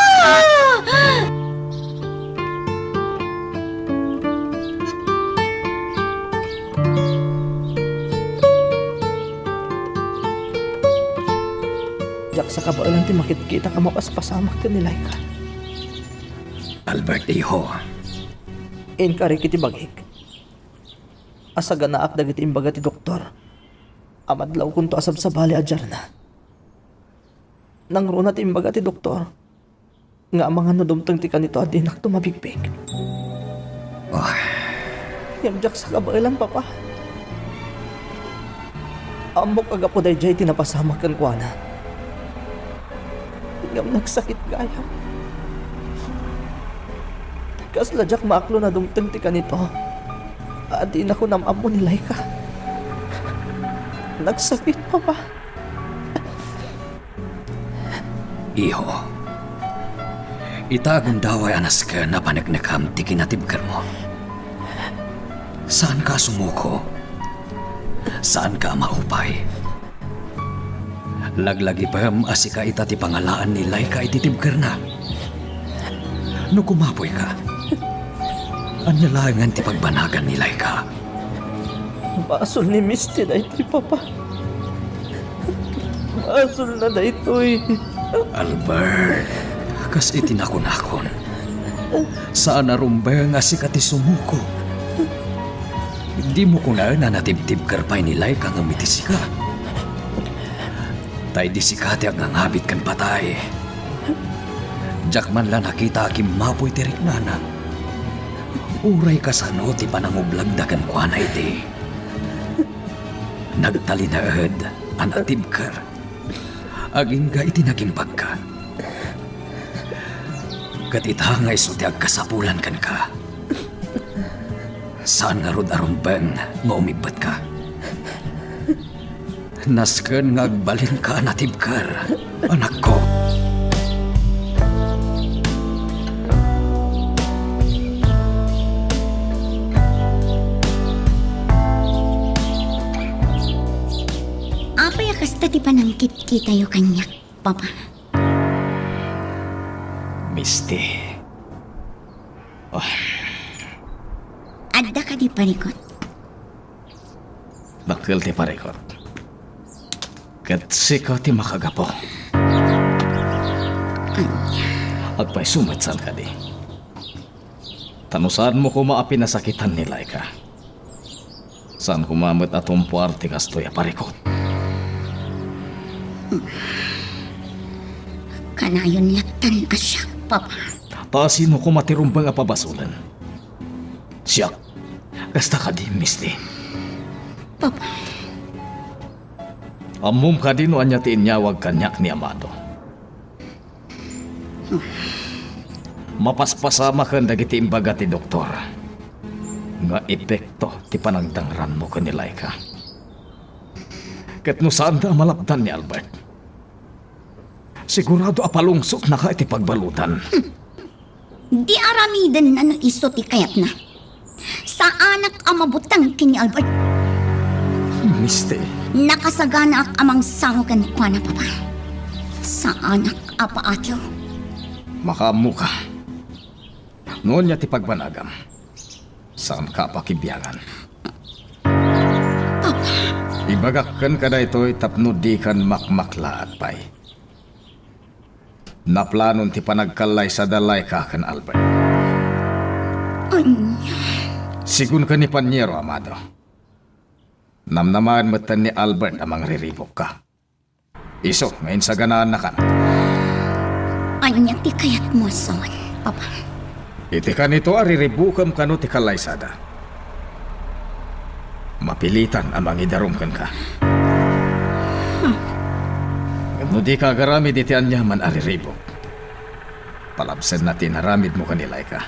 Jak sa kabailan ti makit-kita ka mapaspasamak ka ni Laika. Albert Iho, Inkari kiti bagik. Asa ganaak dagiti imbaga ti doktor. Amadlaw kunto asab sa bali adjar na. Nangruna ti imbaga ti doktor. Nga mga nudumtang ti kanito adinak tumabigbig. Yamjak sa kabailan, papa. Amok agapo dayjay tinapasamak kan kuana. Ngam nagsakit gayam. Kasladyak maaklo na dumtang ti kanito. Adi na ko namamo ni Laika. Nagsakit, papa. Iho, itagon daw ay anas ka na panagnakam ti kinatibkan mo. Saan ka sumuko? Saan ka maupay? Laglagi pa asika ita ti pangalaan ni Laika ititibkar na. No kumapoy ka. Anyalangan ti pagbanagan ni Laika. Basol ni Misty na ito, Papa. Basol na ito'y. Albert, kas itinakon-akon. Saan narumbay nga si kati sumuko? Hindi mo ko na natibtib karpay ni Laika nga mitisi ka. Tay di si kati ang ngabit kan patay. Diyak man lang nakita aking mapoy tirik nana. Uray ka sa no ti panangublag da kan kwa na iti. Nagtalinaad ang atibkar. Aging ga iti nagimbag ka. Katita nga iso ti agkasapulan kan ka. Saan nga rod arumbang nga umibat ka? Nasken nga agbalin ka natibkar, anak ko. Apay akasta ti panangkit kita yo kanyak, Papa. Misty. Adda ka di parikot. Bakil ti parekot. Kat siko ti makagapo. Agpay sumatsal ka di. Tanusaan mo ko maapi nasakitan ni Laika. Saan kumamot atong puwarte kastoy a parekot. Kanayon latan asyak, Papa. Ta sino ko matirumbang a pabasulan. Siya. Kasta ka di, Misty. Papa. Amum ka din o anya ti inyawag kanyak ni Amado. Mapaspasama ka dagiti imbaga ti doktor. Nga epekto ti panagdangran mo ka ni Laika. Ket no saan da malapdan ni Albert. Sigurado apalungsok na ka iti pagbalutan. Di aramidan na no iso ti kayat na. Sa anak amabutang kini Albert. Misty. Nakasagana ak amang sangugan kwa na, Papa. Sa anak apa atyo. Makamu ka. Noon niya ti pagbanagam. Saan ka pakibiyagan? Papa. Ibagakkan ka na ito'y tapno di kan makmakla at pay. Naplanon ti panagkalay sa dalay ka kan Albert. Anya. Sigun ka ni Panyero, Amado. Namnamaan matan ni Albert amang riribok ka. Iso, ngayon sa ganaan na kan. Anya ti kayat mo son, Papa. Iti ka nito ariribukam ka no ti kalaysada. Mapilitan amang idarum kan ka. No di ka garamid iti anya man ariribok. Palabsan natin haramid mo kanilay ka.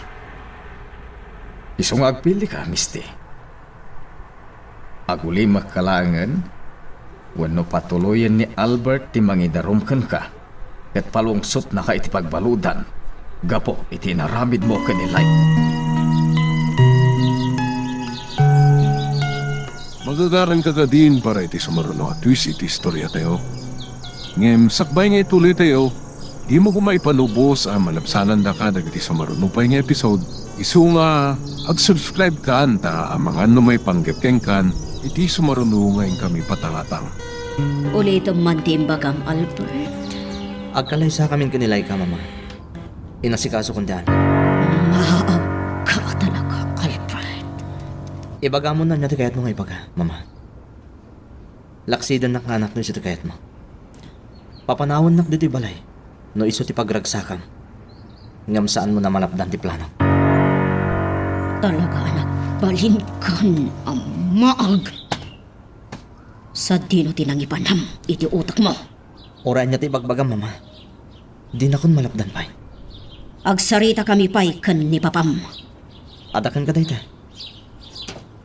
Isong agpili ka, Misty. Aguli magkalangan, wano patuloyan ni Albert ti mangidarumkan ka, ket palungsot na ka iti pagbaludan, gapo iti naramid mo kanilay. Magagaran ka din para iti sumaruno at twist iti istorya tayo. Ngem sakbay nga ituloy tayo, di mo kumaipanubos ang malabsanan da ka dagiti sumaruno pa nga episode. Isu nga, ag-subscribe ka anta ang mga numay panggapkeng kan, iti sumaruno ngayon kami patangatang. Ulitom man timbagam, Albert. Agkalay sa kamin kanilay ka, Mama. Inasikaso kong diyan. Maaw ka talaga, Albert. Ibaga mo na niya kayat mo nga ibaga, Mama. Laksidan na kanak no siya kayat mo. Papanawon nak dito balay. No iso ti pagragsakam. Ngam saan mo na malapdan ti plano. Talaga anak, balinkan ang maag. Sa dino tinangipanam, iti utak mo. Oraan niya ti bagbagam, Mama. Di na kon malapdan pa'y. Agsarita kami pa'y kan ni papam. Adakan ka dayta.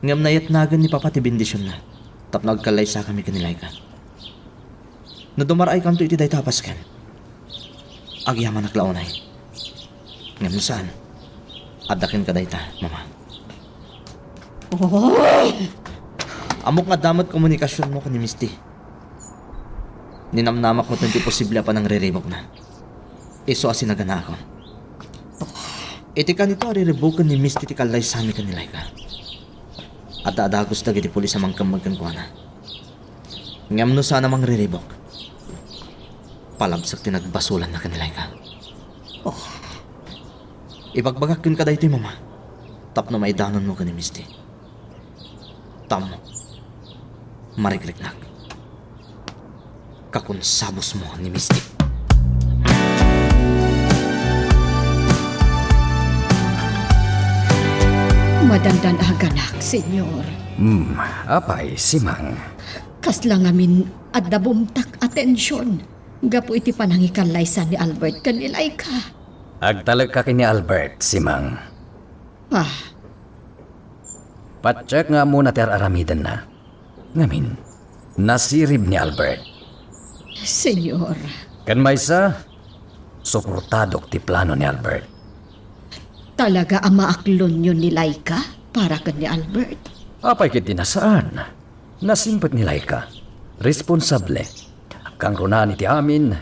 Ngam nayat nagan ni Papa ti bendisyon na. Tap nagkalay sa kami kanilay ka. Nadumaray kanto iti day tapas kan. Agyaman naklaonay. Ngam saan? Adakin ka dayta, Mama. Oh! Amok nga damat komunikasyon mo ni Misty. Ninamnamak mo tanti posible pa nang riribok na. Iso asin na gana ako. Iti ka nito ariribukan ni Misty ti kalay sami ka nilay ka. At adagos na giti pulis amang kamagkan ko na. Ngam no sana mang riribok. Palabsak tinagbasulan na kanilay ka. Oh. Ibagbagakin ka dahito mama. Tapno may danon mo ka ni Misty. Tamo. Mariglignak. Kakunsabos mo ni Misty. Madandan aganak, senyor. Apay, simang. Kasla ngamin at dabumtak atensyon. Gapo iti panangikanlaysan ni Albert kanilay ka. Agtalag ka kini Albert, simang. Ah, Patcheck nga muna ti aramidan na. Ngamin, nasirib ni Albert. senyor. Kan maysa, suportadok ti plano ni Albert. Talaga ang maaklon yun ni Laika para kan ni Albert. Apay kiti nasaan? Nasimpot ni Laika. Responsable. Kang runan iti amin,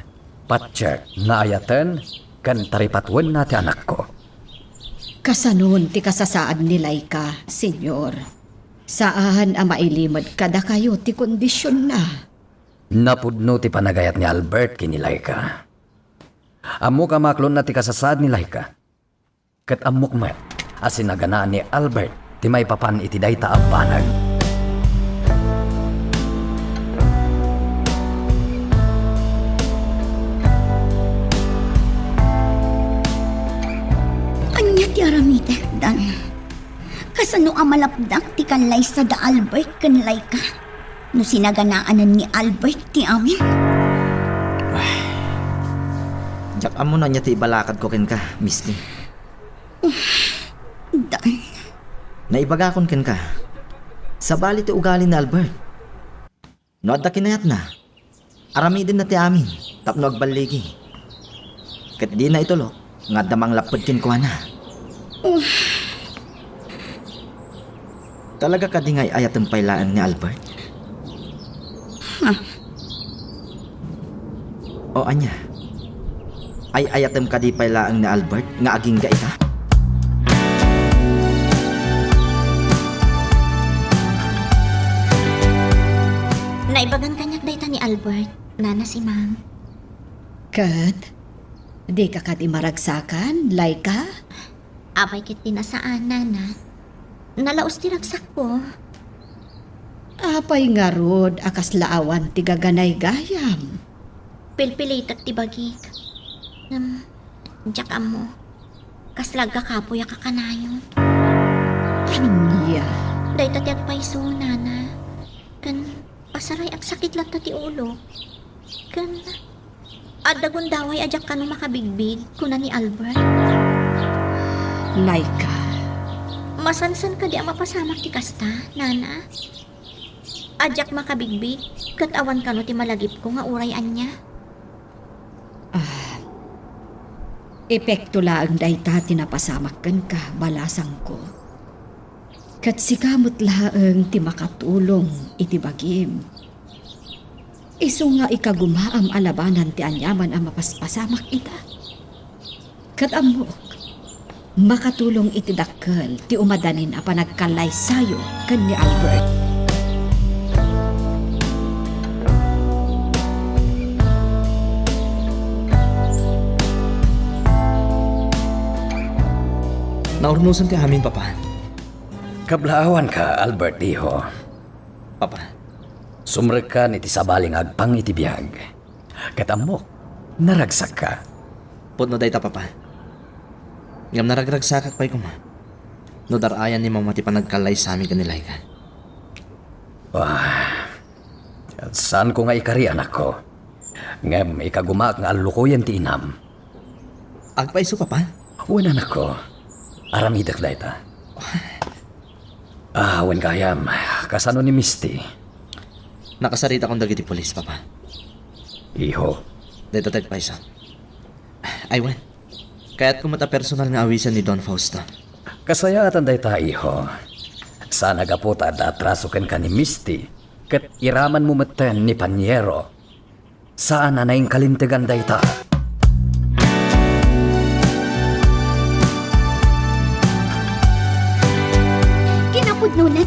patcheck na ayaten, kan taripatwen na ti anak ko. Kasanon ti kasasaan ni Laika, senyor. Saan ang mailimad kada kayo ti kondisyon na. Napudno ti panagayat ni Albert kini Laika. Amok amaklon na ti kasasaad ni Laika. Kat amok met, asin naganaan ni Albert, ti may papan iti dayta ang banag. Anya ti aramitek dan. Kasano ang malapdak ti kanlay sa da Albert kanilay ka. No sinaganaanan ni Albert ti amin. Diyak amo na niya ti ibalakad ko ken ka, Misty. Dan. Naibagakon ken ka. Sa bali ti ugali ni Albert. No adda kinayat na. Aramidin na ti amin. Tapno agbaligi. Kat di na itulo. Nga damang lapod kin ko na. Talaga ka di ngay ayatong pailaan ni Albert? O anya? Ay ayatem ka di pailaan ni Albert nga aging gaita? Naibagan kanyak dayta ni Albert, nana si Mang. Kat, di ka kat imaragsakan, Laika? Apay kit tinasaan, nana. Nalaos ti ragsak ko. Apay nga rod, akas laawan ti gaganay gayam. Pilpilitak ti bagik. Diyak amo. Kaslag kapoy kakanayon. Anya? Dayta ti agpaiso, nana. Kan pasaray ag sakit lang ta ti ulo. Kan adagon daway ajak kano makabigbig kuna ni Albert. Laika, Masansan ka di ang mapasamak ti kasta, nana. Ajak makabigbig, kat awan kano ti malagip ko nga urayan niya. epekto laang dayta tinapasamakan ka, balasang ko. Kat sikamot laang ti makatulong iti bagim. Isu nga ikagumaam alabanan ti anyaman ang mapaspasamak ita. Kat amok, makatulong iti dakkel ti umadanin a panagkalay sayo kan ni Albert. Naurnusan ka amin, Papa. Kablaawan ka, Albert Iho. Papa, Sumrek ka niti sabaling agpang iti biyag. Katamok, naragsak ka. putno dayta, Papa. Ngam naragragsakak pa'y kuma. No darayan ni mama ti panagkalay sa amin kanilay ka. At saan ko nga ikari anak ko? Ngem ikagumak nga alukoyan ti inam. Agpaiso, Papa. Wan anak ko, aramidak dayta. Wan kayam, kasano ni Misty. Nakasarita kong dagiti polis, Papa. Iho, Dito tayo paisa. Ay, wan. Kaya't kumata personal nga awisan ni Don Fausto. kasayatan dayta iho. Sana gaputa at atrasukan ka ni Misty, kat iraman mo maten ni Panyero. Saan na naing kalintigan dayta?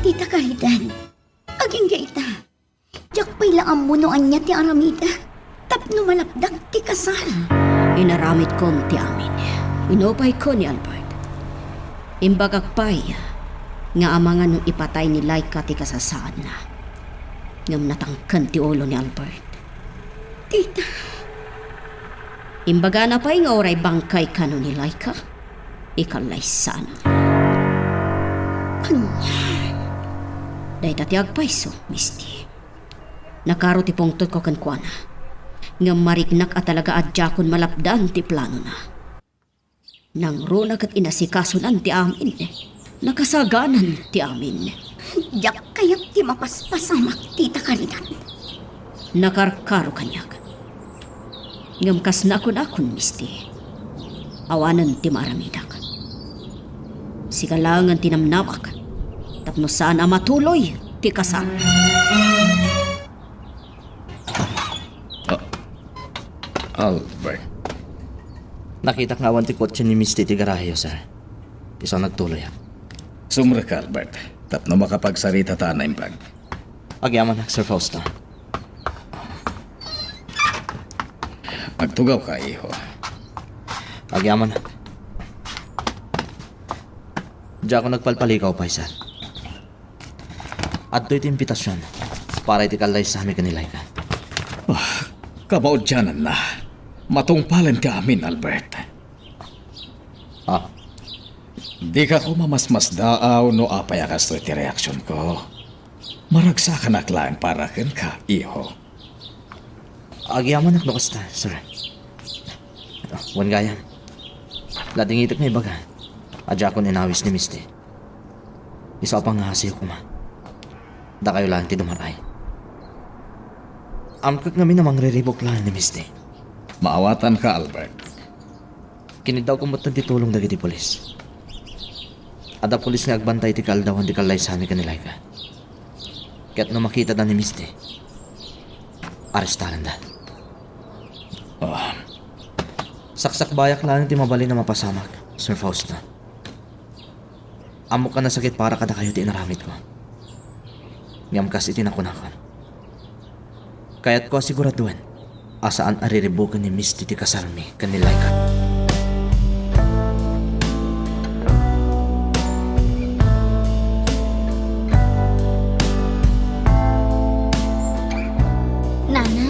Tita Caridad, aging gaita. Jakpay lang ang munuan niya ti Aramida. Tapno malapdag ti kasal. Inaramid ko ti amin. Inopay ko ni Albert. Imbagakpay nga amangan nung ipatay ni Laika ti kasasaan na. Ngam natangkan ti ulo ni Albert. Tita, Imbaga na pa'y nga oray bangkay ka ni Laika. Ikalay sana. Dahil tati agpaiso, Misty. Nakaro ti pungtot ko kankwana. Nga mariknak at talaga adya kon malapdan ti plano na. Nang runag at inasikasunan ti amin. Nakasaganan ti amin. jak kayak ti mapaspasamak, Tita Caridad. Nakarkaro kanyak. Ngam kas na akon, Misty. Awanan ti maramidak. Sigalangan tinamnamak. Tapno saan ang matuloy ti kasal. Albert. Nakita nga awan ti kotse ni Misty ti garahe, sir. Isa nagtuloy. Sumra ka, Albert. Tapno makapagsarita ta na impag. Agyaman, Sir Fausto. Magtugaw ka, iho. Agyaman. Diyan ako nagpalpalikaw pa, sir. At ito'y impitasyon para itikalay sa amin kanilay ka. Kabaudyanan na. Matungpalan ka amin, Albert. Ah, Di ka ko mamasmas daaw no apayakas to iti reaksyon ko. Maragsakan aklaan para ken ka, iho. agyaman no kasta, sir. Wan gayam. Lading itik na ibaga. Adya ko ninawis ni Misty. Isa pang hasiyo ko ma. Da kayo lang ti dumaray. Amkak namin namang riribok lang ni Misty. Maawatan ka, Albert. Kinidaw ko mutan ti tulong dagiti polis. Ada polis nga agbantay ti kaldawan ti kalay sa amin kanilay ka. Kaya't no makita da ni Misty, arestaran da. Saksak bayak lang ti mabali na mapasamak, Sir Fausto. Amok ka na sakit para kada kayo ti inaramit ko. Ngam kas itinakunakon. Kaya't ko asiguraduan, asaan ariribukan ni Misty ti kasarmi kanilay ka. Nana,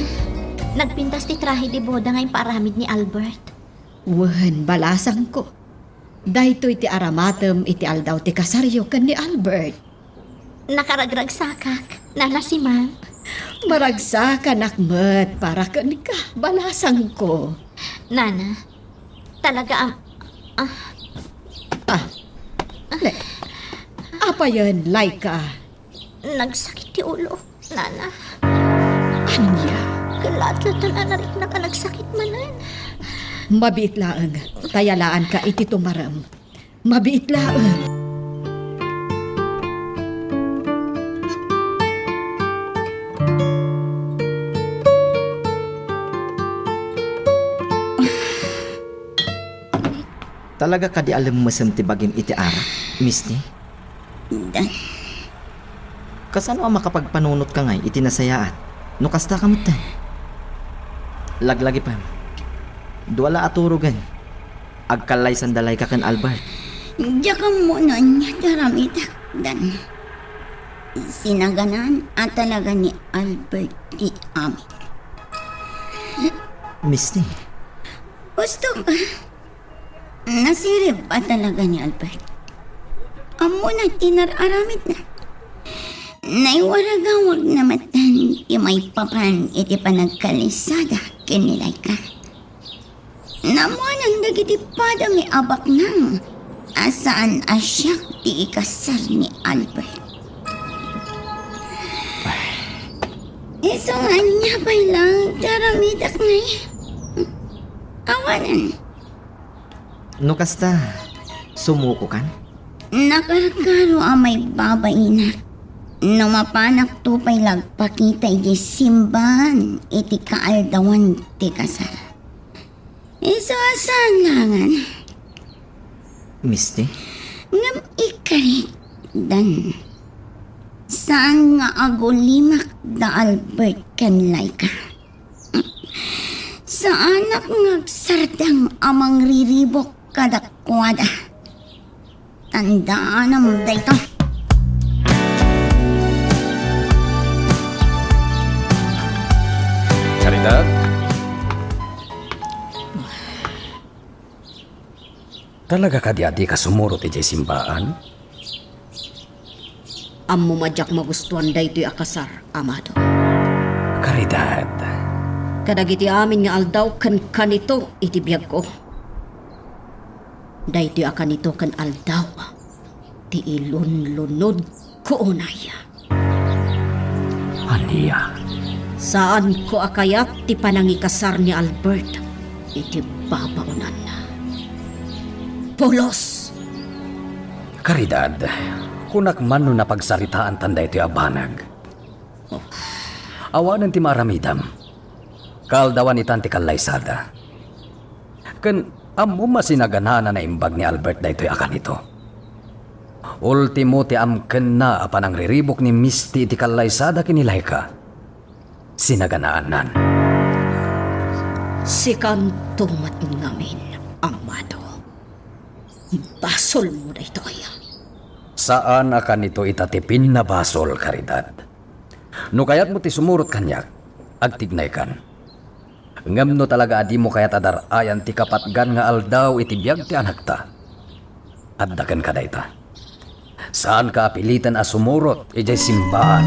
nagpintas ti trahe di boda ngayong paramid ni Albert. Wan, balasang ko. Dahito'y ti aramatem iti aldaw ti kasaryo kan ni Albert. Nakaragrag sakak, nana si ma'am. Maragsa ka nakmet para kan ka, balasang ko. Nana, talaga Apa yan, Laika? nagsakit ti ulo, Nana. Anya, Kalat-latan na rin na nagsakit manan. mabiit laang, tayalaan ka iti tumaram. Mabiit laang. Talaga ka di alam mo ti bagim iti ara, Misty? Kasano ang makapagpanunot ka ngay iti nasayaat? No kasta ka mutan. Laglagi pa. Duwala aturugan. Agkalay sandalay ka kan Albert. Diya ka muna niya daramitak dan. Sinaganan at talaga ni Albert di amin. Misty, Gusto ka? Nasirip pa talaga ni Albert. Amo na tinararamit na. Naiwaragawag na matan imay papan iti panagkalisada kinilay ka. Namuan ang dagiti pada may abak nang asaan asyak ti ikasal ni Albert. Isungan niya pa lang daramitak na awanan. no kasta, sumuko kan? Nakarkaro amay babainak. No mapanak tupay lagpakita iti simbahan iti kaaldawan ti kasal. Iso asalangan Misty? ngam ikarit dan Saan nga agulimak da Albert kanlay ka? Sa anak ngagsardang amang riribok kadakwada. Tandaan na mo dayto. Caridad? Talaga ka di ka sumurot iti simbaan? Ammo madyak magustuhan daytoy akasar, amado. Caridad, Kadagiti amin nga aldaw kan kanito iti biyag ko. Daytoy akanito kan aldaw. Ti ilun-lunod ko unay. aniya. Saan ko akayat ti panangikasar ni Albert iti babaunan. Pulos! Caridad, kunak man no napagsaritaan tanda ito abanag. Awanan ti maramidam. Kaldawan itan ti kalaysada. Ken ammo masinagana na imbag ni Albert da ito'y akan ito. Ultimo ti amken na apan ang riribok ni Misty ti kalaysada kinilay ka. Sinaganaanan. Sikantumat ngamin, amado. Basol mo na ito kaya. Saan akan ito itatipin na basol, Caridad? No kayat mo ti sumurot kanyak, agtignay kan. Ngam no talaga adi mo kayat adarayan ti kapatgan nga aldaw iti biyag ti anak ta. Addakan ka dayta. Saan ka apilitan a sumurot ijay simbaan?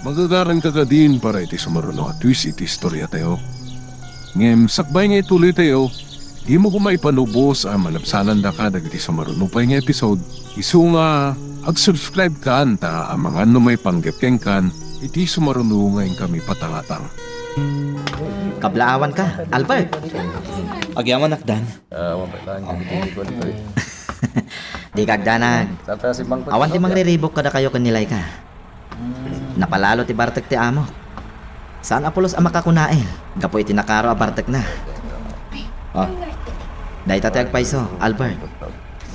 Magagaran ka din para iti sumaruno at twist iti istorya tayo. Ngem sakbay nga ituloy tayo, di mo kumaipanubos ang malabsanan da ka dagiti sumarunupay nga episode. Isu nga ag-subscribe ka ta ang mga numay panggapkeng kan iti sumaruno ngayon kami patangatang. Kablaawan ka, Albert. Agyaman nakdan. Di kagdanag. Awan ti mangriribok kada kayo kanilay ka. Napalalo ti Bartek ti amo. Saan apulos ang makakunain? Gapoy tinakaro a Bartek na. Oh. Day tatay agpaiso, Albert.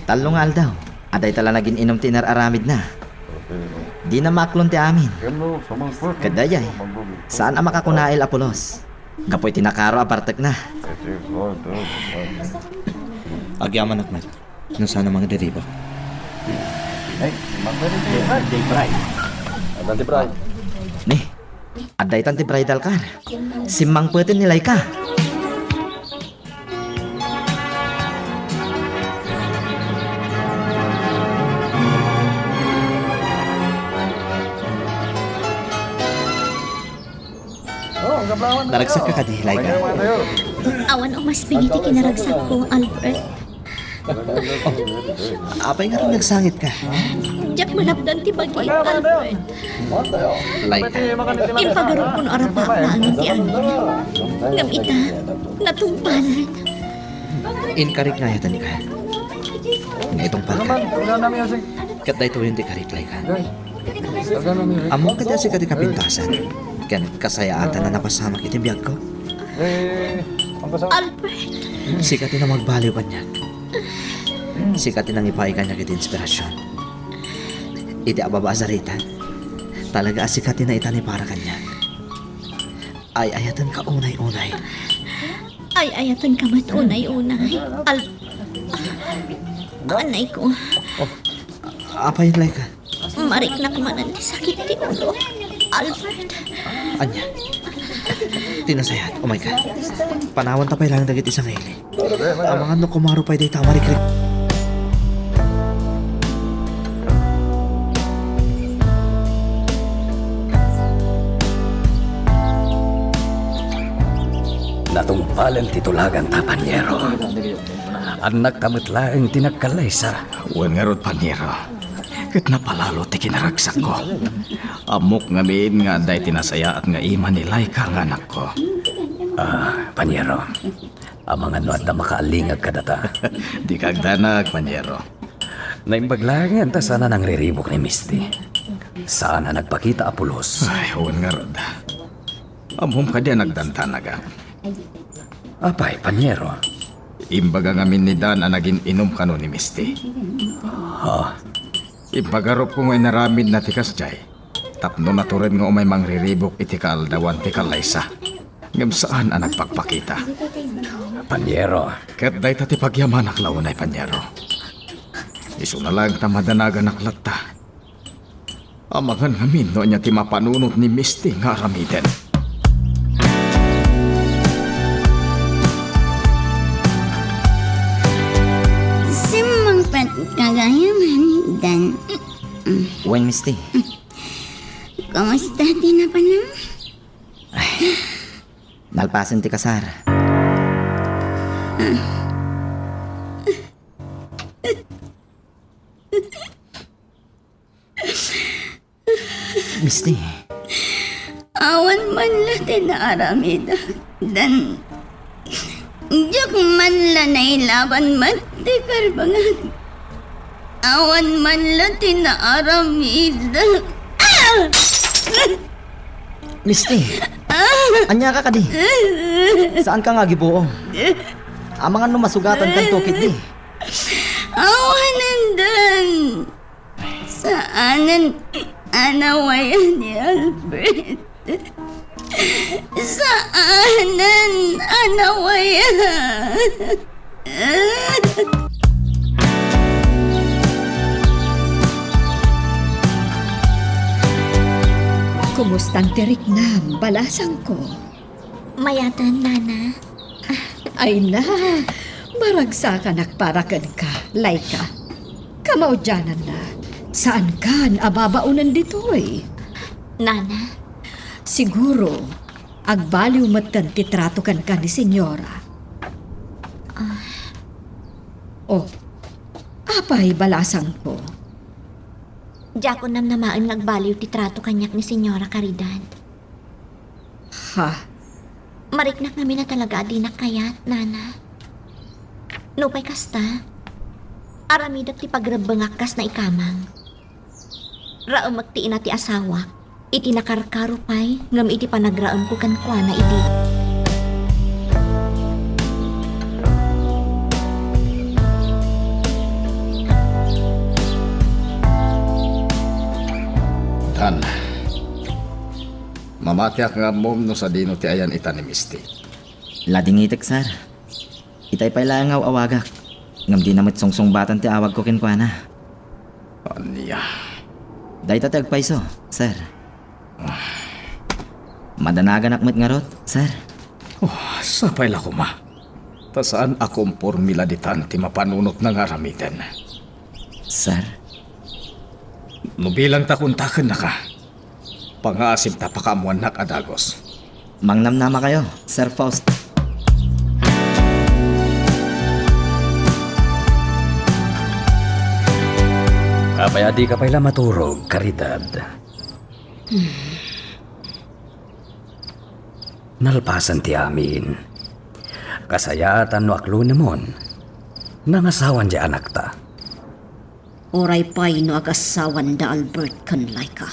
Talo nga aldaw. Aday tala naging inom ti nararamid na. Di na maklon ti amin. Kadayay. Saan ang makakunail apulos? Gapoy tinakaro a Bartek na. Agyaman nakmat. No sana mga deriba. Nih, aday tan ti bridal car. Simang putin nilay ka. Naragsak ka kadi, hilay ka. Awan o mas piniti kinaragsak ko, Albert. Apay nga rin nagsangit ka. Diyak malabdan ti bagi, Albert. Like ka. Impagaroon ko no arapa na ano ti amin. Ngam ita, natumpanan. Inkarik nga yata ni ka. Nga itong palka. Kat da ito yung di karik like ka. Amo ka si kati kapintasan. Kan kasayaatan na napasama kiti biyag ko. Albert, Sikati na magbaliw ka niya. Sikati nang ipaikan niya kiti inspirasyon. Iti ababa azaritan. Talaga asikati na itani para kanya. Ay ayatan ka unay-unay. ay ayatan ka mat unay-unay. Anay ko, Apa yun like ka? marik na kumanan ti sakit ti ulo. Albert, Anya. Tinasayat. Oh my God. Panawan tapay lang dagit isang hili. Ang mga no kumaro pa'y day tamarikrik. Natungpalan titulagan ta panyero. Anak kamatlaang tinagkalaysa. Wan nga rod panyero. Kat napalalo ti kinaragsak ko. Amok nga miin nga day tinasaya at nga ima nilay ka nga anak ko. Panyero, ang mga nuat na makaalingag ka data. Di kagdanag, panyero. Naimbaglangan ta sana nang riribok ni Misty. Sana nagpakita apulos. Ay, wan nga rod. Amom ka diyan nagdantanaga. Apay, panyero. Imbaga ngamin ni Dan ang naging inom kano ni Misty. Ibagarop ko ngay naramid na tikas jay. Tapno na to rin nga umay mangriribok iti kaaldawan ti kalaysa. Ngam saan ang nagpagpakita. Panyero, Ket day ti pagyaman aklaw na Panyero. Isu na lang ta madanagan aklatta. Amangan ngamin no niya ti mapanunot ni Misty nga aramiden. Simang kagayaman, Dan. Wen, Misty. Kamusta tinapanam? Nalpasan ti kasar. Misty, Awan man la tinaaramida. Dan. Diyak man la nailaban man ti karbangan. Awan man la tinaaramida. Misty! Anya ka kadi? Saan ka nga gibuong? Amangan no masugatan kan tokit di. Awanan Dan. Saanan anawayan ni Albert. Saanan anawayan. Kumustang tirik na, balasang ko. Mayatan, Nana. Ay na, maragsakan akparakan ka, Laika. Kamaudyanan na, saan ka ababaunan ditoy? Nana, Siguro, agbaliw matan titrato kan ka ni Senyora. Oh, apay balasang ko. diya ko nam namaan ngagbaliw ti trato kanyak ni Senyora Caridad. Ha? Mariknak namin na talaga adinak kayat, Nana. Nupay kasta, aramidak ti pagrabangak kas na ikamang. Raam magtiin na ti asawa, iti nakarkarupay, ngam iti panagraam ko kan kwa na iti. Dan, mamatiak nga mom no sa dino ti ayan ita ni Misty. Lading itik, sir. Itay pa'y langaw awagak. Ngam di namit songsong batan ti awag ko kinkwana. Anya, Day tatag paiso, sir. Madanagan akmet nga rot, sir. sapay la kuma. Ta saan akong formila ditan ti mapanunot ng aramiden. Sir, No bilang takuntakan na ka, pangasim ta pakamuan nak adagos. mangnamnama kayo, Sir Faust. apay adi ka pala maturog, Caridad. Nalpasan ti amin. Kasayatan no aklo namon. Nangasawan di anak ta. Oray pa'y no agasawan da Albert kan Laika.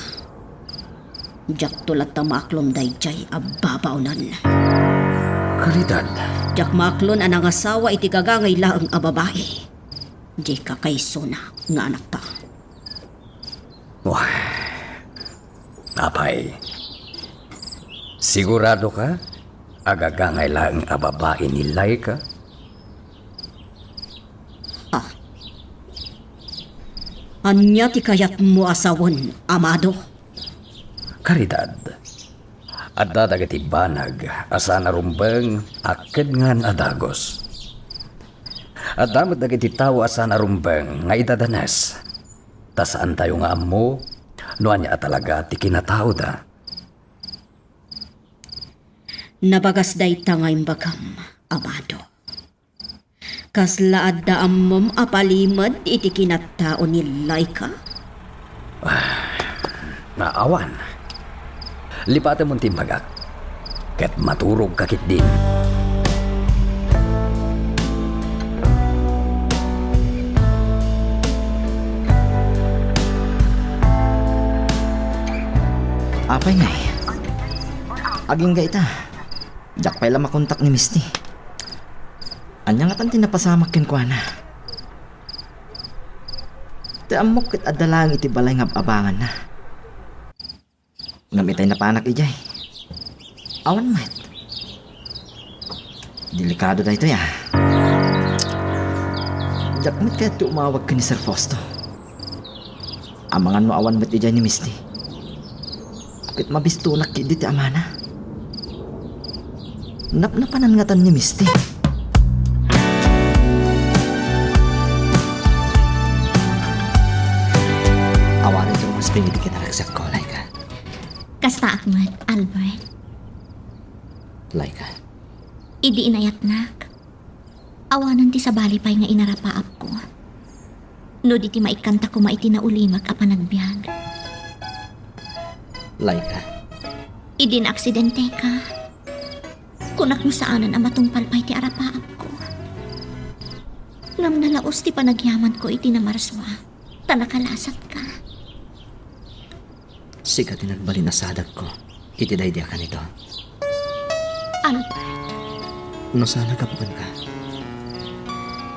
Jak tulat ta maaklon day jay ababaunan. Caridad, Jak maaklon anang asawa iti gagangay laang ababae. Di kakayso na nga anak ta. wah, apay. Sigurado ka? Agagangay lang ang babae ni Laika? Anya ti kayat mo asawon, amado? Caridad, at dadagati banag asa narumbang akad ngan adagos. At damat dagiti tao asa narumbang nga idadanas. Tasaan tayo nga amo, noan niya talaga ti kinatao da. Nabagas day tangay bagam, amado. Kaslaad da ammom apalimad iti kinatao ni Laika? Naawan. Lipatan mong timbagak. Ket maturog kakit din. Apay ngay. Aging ga ita. Jak pa'y makontak ni Misty. Anya nga tan tinapasamak ken kuana. Ti amok ket adalang iti balay nga abangan na. Ngamitay na panak ijay. Awan mat. Delikado da ito ya. Jakmat kaya ito umawag ka ni Sir Fausto. Amangan mo awan mat ijay ni Misty. Kit mabistunak ki ti amana. Napnapanan nga tan ni Misty. Awarin ito mas pinili kita ragsak ko, Laika. Kasta Ahmad, Albert. Laika. Idi inayat nak. Awanan ti sa balipay nga inarapaap ko. No di ti maikanta ko maiti na ulimag a panagbiag. Laika. Idi na aksidente ka. Kunak mo saanan ang matungpalpay ti arapaap ko. Ngam nalaos ti panagyaman ko iti na marswa. Tanakalasat ka. Sika tinagbalin na sadag ko. Itidaydiya ka nito. Albert, No sana kapukan ka.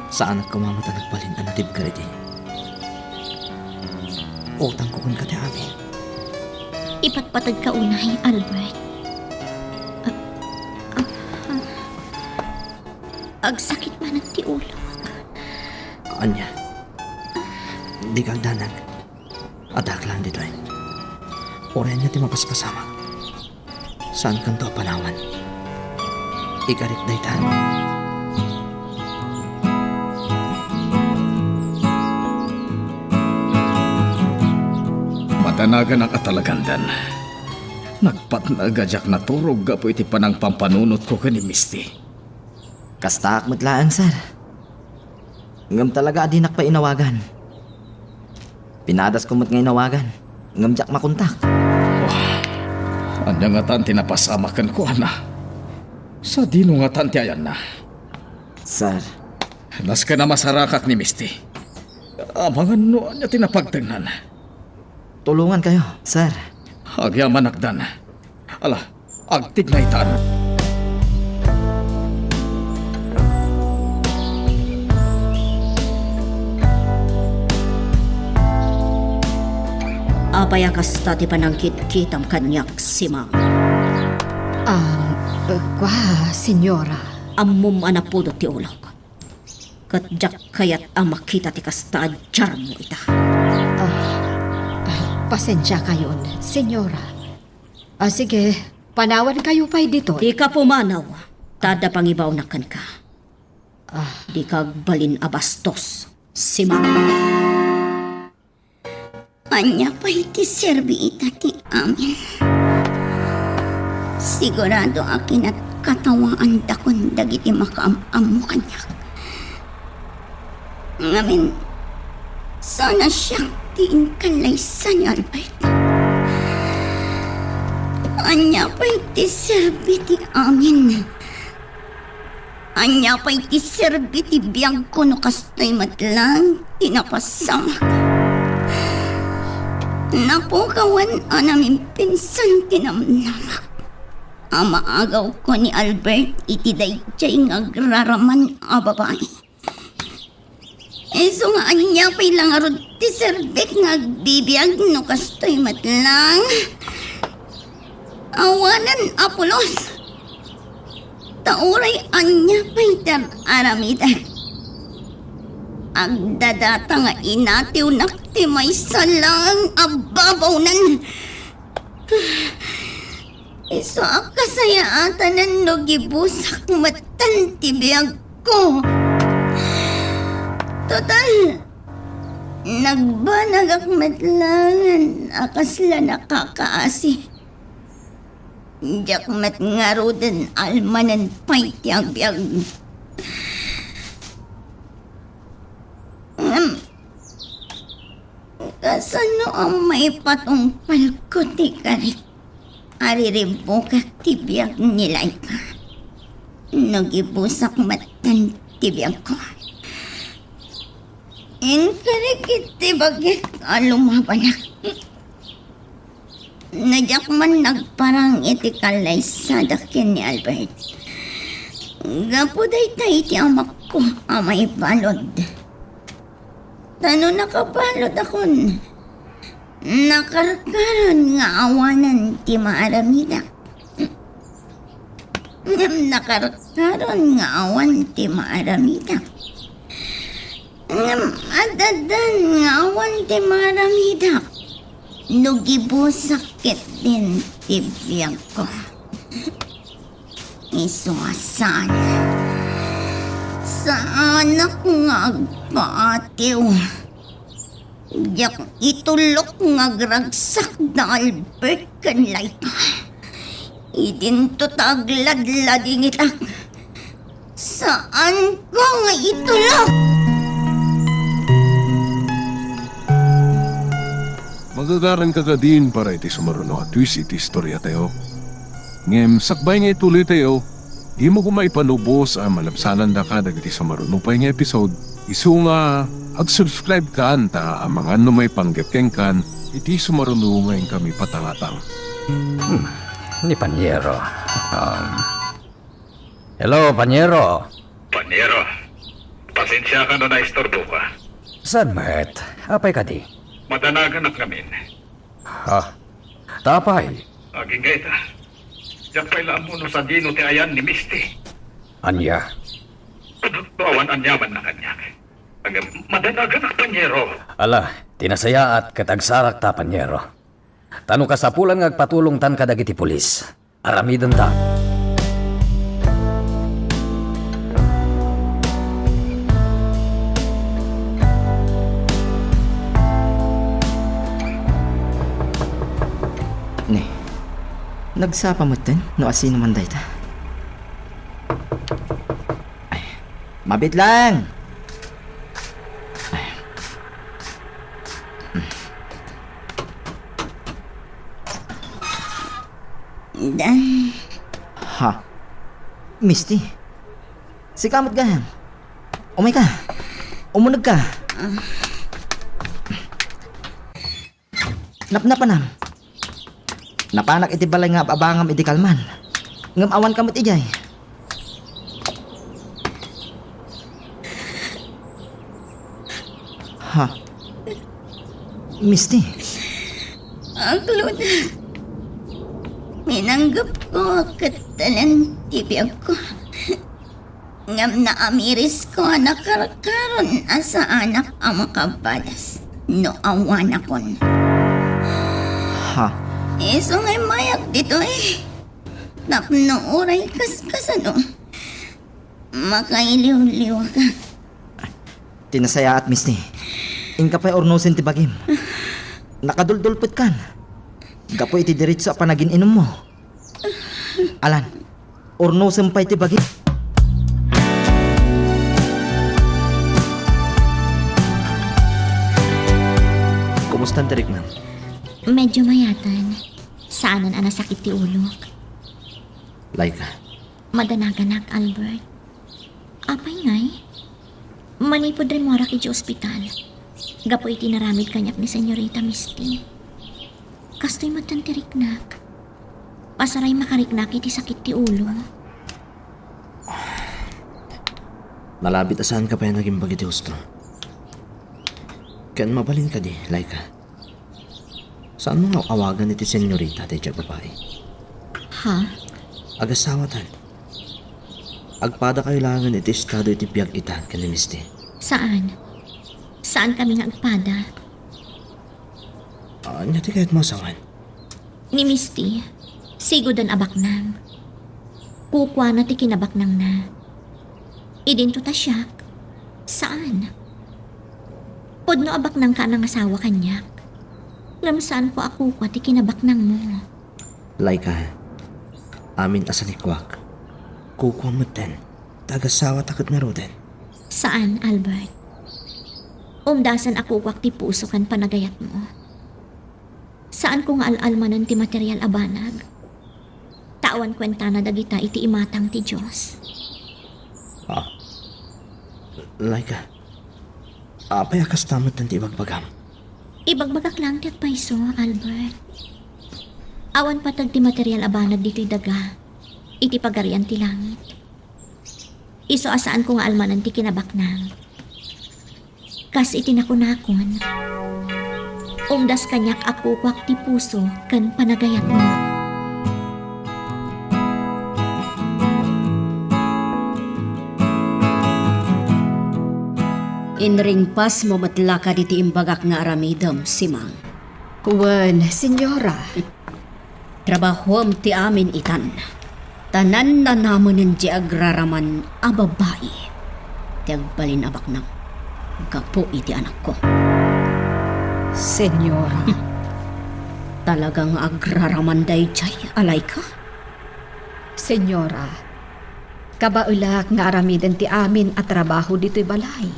Saan at kumamata nagbalin ang natib ka rin. Utang ko kun ka ti amin. ipatpatag ka unay, Albert. Agsakit man ang ti ulo. Anya. Di kag danag. Adak lang dito eh. Oren niya ti mapaspasama. Saan kanto panawan? Ikarit daytan. Matanagan ang atalagandan. Nagpatnagadyak na turog gapo iti panang pampanunot ko kani Misty. Kastak matlaan, sir. Ngam talaga adinak pa inawagan. Pinadas ko mat nga inawagan. Ngam jak makuntak. Anya nga tan tinapasamakan ko, ana. Sa dino nga tan ti ayan na. Sir, Nas ka na masarakak ni Misty. Amangan no anya tinapagtagnan. tulungan kayo, sir. Agyaman akdan. Ala, agtig na itaan. Apayakas tati panangkit-kitam kanyak si Mang. Senyora. Ammum anapudot ti ulog. Katjak kayat amakita ti kasta adjar mo ita. Pasensya kayo, senyora. Sige, panawan kayo pa'y dito. Di ka pumanaw. Tada pangibaw na kan ka. Di kag balin abastos si Mang. Anya pa iti serbi ita ti amin. Sigurado akin at katawaan dakon dagiti makaam-amo kanya. Ngamin, sana siyang tiin kalaysa ni Albert. Anya pa iti serbi ti amin. Anya pa iti serbi ti biyag ko no kastoy matlang tinapasamak. Napukawan anamin pinsan tinamnamak. Amaagaw ko ni Albert iti dayjay ngagraraman a babae. Eso nga anya pa'y langarod ti serbik ngagbibiyag no kastoy matlang. Awanan Apolos. Tauray anya pa'y aramida. Agdadata nga inatiw nakti may salang ababaw-nan. Iso akasayaatan ng nogibusak matan tibiyag ko. Total, nagbanag matlangan akasla nakakaasi. Diyak mat nga roden almanan pa'y tiyag-biyag. Kasano ang may patungpal ko ti karit? Ariribukak tibiyag nilay ka. Nagibusak matan tibiyag ko. Inkarikit tibagik alumabanak. Nadyak man nagparang iti kalay sa dakin ni Albert. Gapuday tayo ti amak ko amay balod. Tano nakabalod akon. Nakarkaran nga awanan ti maaramida. Nakarkaran nga awan ti maaramida. Adadan nga awan ti maaramida. Nugibo sakit din ti biyag ko. Isuasan. Sa anak nga agpaatiw. Yak itulok nga gragsak na Albert kanlay ka. Idinto taglad-lading itak. Saan ko nga itulok? Magagaran ka ka din para iti sumaruno at twist iti istorya tayo. Ngem, sakbay nga ituloy tayo, di mo kumay panubos ang malabsanan da ka dagiti sumaruno pa nga episode. Isu nga, ag-subscribe ka ta ang mga numay panggapkeng kan, iti sumaruno ngayon kami patangatang. Ni Panyero. Hello, Panyero. Panyero, pasensya ka na naistorbo ka. Saan, Mert? Apay ka di? Madanagan at ngamin. Tapay. Aging gaita. Diyan pa'y mo sa dino ti ayan ni Misty. Anya. Awan anyaman na kanya. Madanagan at Panyero. Ala, tinasaya at katagsarak ta, Panyero. Tano ka sa pulan nga agpatulong tan ka dagiti pulis. Aramidan ta. Ne, nagsapa mo din, no asino man dayta. Ay, mabit lang! Ay. Dan, Ha? Misty? Si kamot gahan? Umay ka? Umunag ka? Napnapanam? Napanak iti balay nga abangam iti kalman. Ngam awan kamot ijay. Ha? Misty? aglod. Minanggap ko katalan tibiyag ko. Ngam na amiris ko nakarakaron asa anak ang makabalas. No awan akon. Ha? Iso ngay mayak dito eh. Napno oray kaskasano. Makailiw-liw ka. Tinasaya at Misty. Ingka pa'y ornosin ti bagim. Nakaduldulpot kan. Gapo iti diretso a panagin inom mo. Alan, ornosin pa'y ti bagim. Kumusta ang tirik, ma'am? Medyo mayatan. Saanan ang nasakit ti ulo. Laika. Madanagan Albert. Apay ngay? Manipod rin mo iti ospital. Gapo iti naramid kanyak ni Senyorita Misty. Kastoy matantiriknak. Pasaray makariknak iti sakit ti ulo. Malabit asahan ka pa yung naging bagiti husto. Kan mabalin ka di, Laika. Saan mo nga awagan iti senyorita di dya babae? Ha? Agasawatan. Agpada kayo langan iti estado iti biyag ita kan ni Misty. Saan? Saan kami nga agpada? Anya ti kahit masawan. Ni Misty, sigodan abaknang. Kukwa na ti kinabaknang na. Idinto ta siya. Saan? Podno abaknang ka ng asawa kanyak. Ngam saan ko ako kwa ti kinabaknang mo. Laika, amin asanikwak. Kukuha mo din. Tagasawa takot na roden. Saan, Albert? Umdasan ako kwak ti puso kan panagayat mo. Saan ko nga al-almanan ti material abanag? Tawan kwenta na dagita iti imatang ti Diyos. Laika, apay akas tamad ng ti ibagbagam. Ibagbagak lang ti paiso, Albert. Awan patag ti material abanag dito'y daga. Iti pagarian ti langit. Iso asaan ko nga almanan ti kinabaknang. Kas itinakunakon. Umdas kanyak ako kwak ti puso kan panagayat mo. Inring pas mo matla ka diti imbagak nga aramidam, Simang. Wen, senyora. Trabahom ti amin itan. Tanan na namunin di agraraman a babae. Ti agbalin abak nang gapo iti anak ko. Senyora. Talagang agraraman day jay, alay ka? Senyora, kabaulak nga aramidan ti amin at trabaho dito'y balay.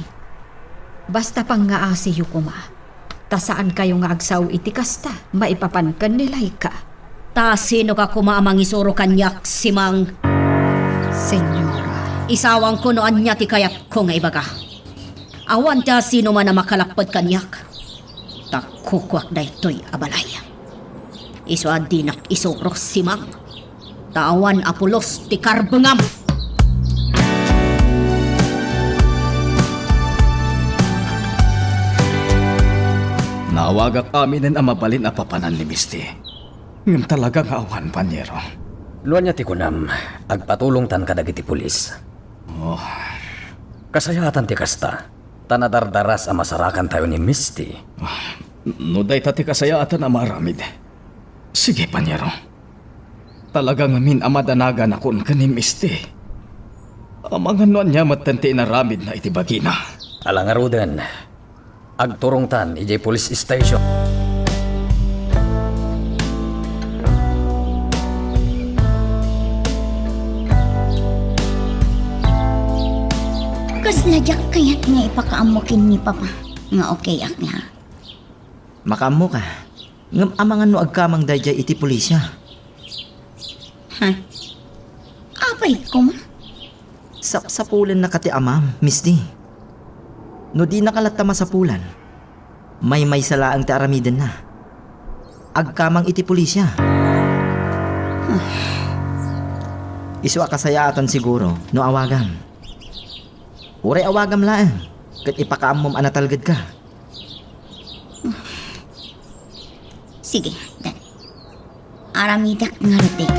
Basta pang nga asiyo kuma. Ta saan kayo nga agsaw iti kasta, maipapankan nilay ka. Ta sino ka kumaamang isuro kanyak, Simang? Senyora. Isawang ko noan niya ti kayak ko nga ibaga. Awan ta sino man na makalapad kanyak. Ta kukwak da ito'y abalay. Iso adinak isuro, Simang. Tawan apulos ti karbengam. Nawagak amin ang mabalin a papanan ni Misty. Ngam talagang awan, panyero. Luan niya ti kunam, agpatulong tan kadagiti pulis. Oh, Kasayatan ti kasta, tanadardaras ang masarakan tayo ni Misty. no day tati kasayatan ang maramid. Sige, panyero. Talagang min amadanagan akon ka ni Misty. Ang mga nuan niya matanti na ramid na itibagina. Alangaruden, agturong tan ijay police station. Kas najak kayat nga ipakaamukin ni Papa. Nga okay ak nga. Makamu ka. Ngam amangan no agkamang dayjay iti pulisya. Ha? Apay ko ma? Sapsapulan na kati amam, Misty. No di nakalatama sa pulan, may salaang ti aramidan na. Agkamang iti pulisya. Isu akasayaatan siguro, no awagam. Uray awagam laan, kat ipakaamom anatalgad ka. Sige, dan. Aramidak nga rutik.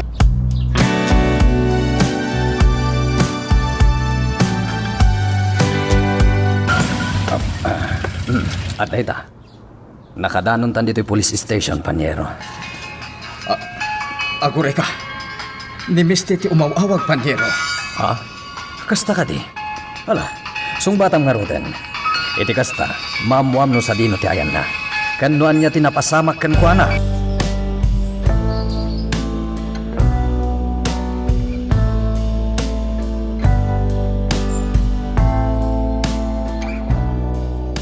At ita, nakadanon tan dito'y police station, panyero. Agure ka. Ni Misty ti umawawag, panyero. Ha? Kasta ka di? Ala, sungbatam nga ruten. Iti kasta, mamuam no sa dino ti ayan na. Kanuan niya tinapasamak kan kuana.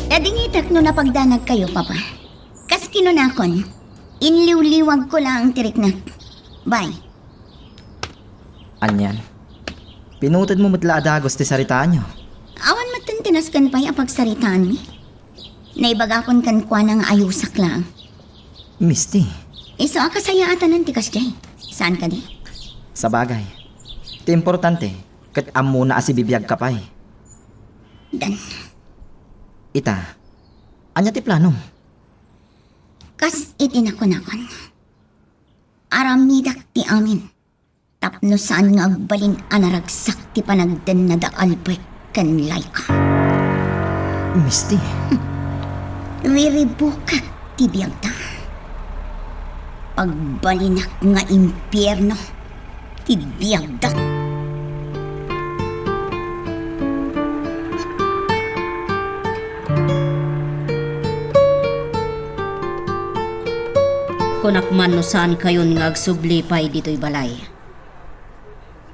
Dadingitak no napagdanag kayo, Papa. Kas kinunakon, inliw-liwag ko lang ang tirik na. Bye. Anyan. Pinutad mo matla adagos ti saritaan nyo. Awan matintinas kan pa'y apagsaritaan mi. Naibagakon kan kwa ng ayusak lang. Misty, Iso akasayaatan ng tikas jay. Saan ka di? sa bagay. Ti importante, kat amo na asibibiyag ka pa'y. Dan. Ita, anya ti plano? Kas itinakon-akon. Aramidak ti amin. Tapno saan nga agbalin anaragsak ti panagdan na da Albert kan Laika. Misty, Riribukak ti biyagda. Pagbalinak nga impyerno ti biyagda. Kunakman no saan kayon nga agsubli pay dito'y balay.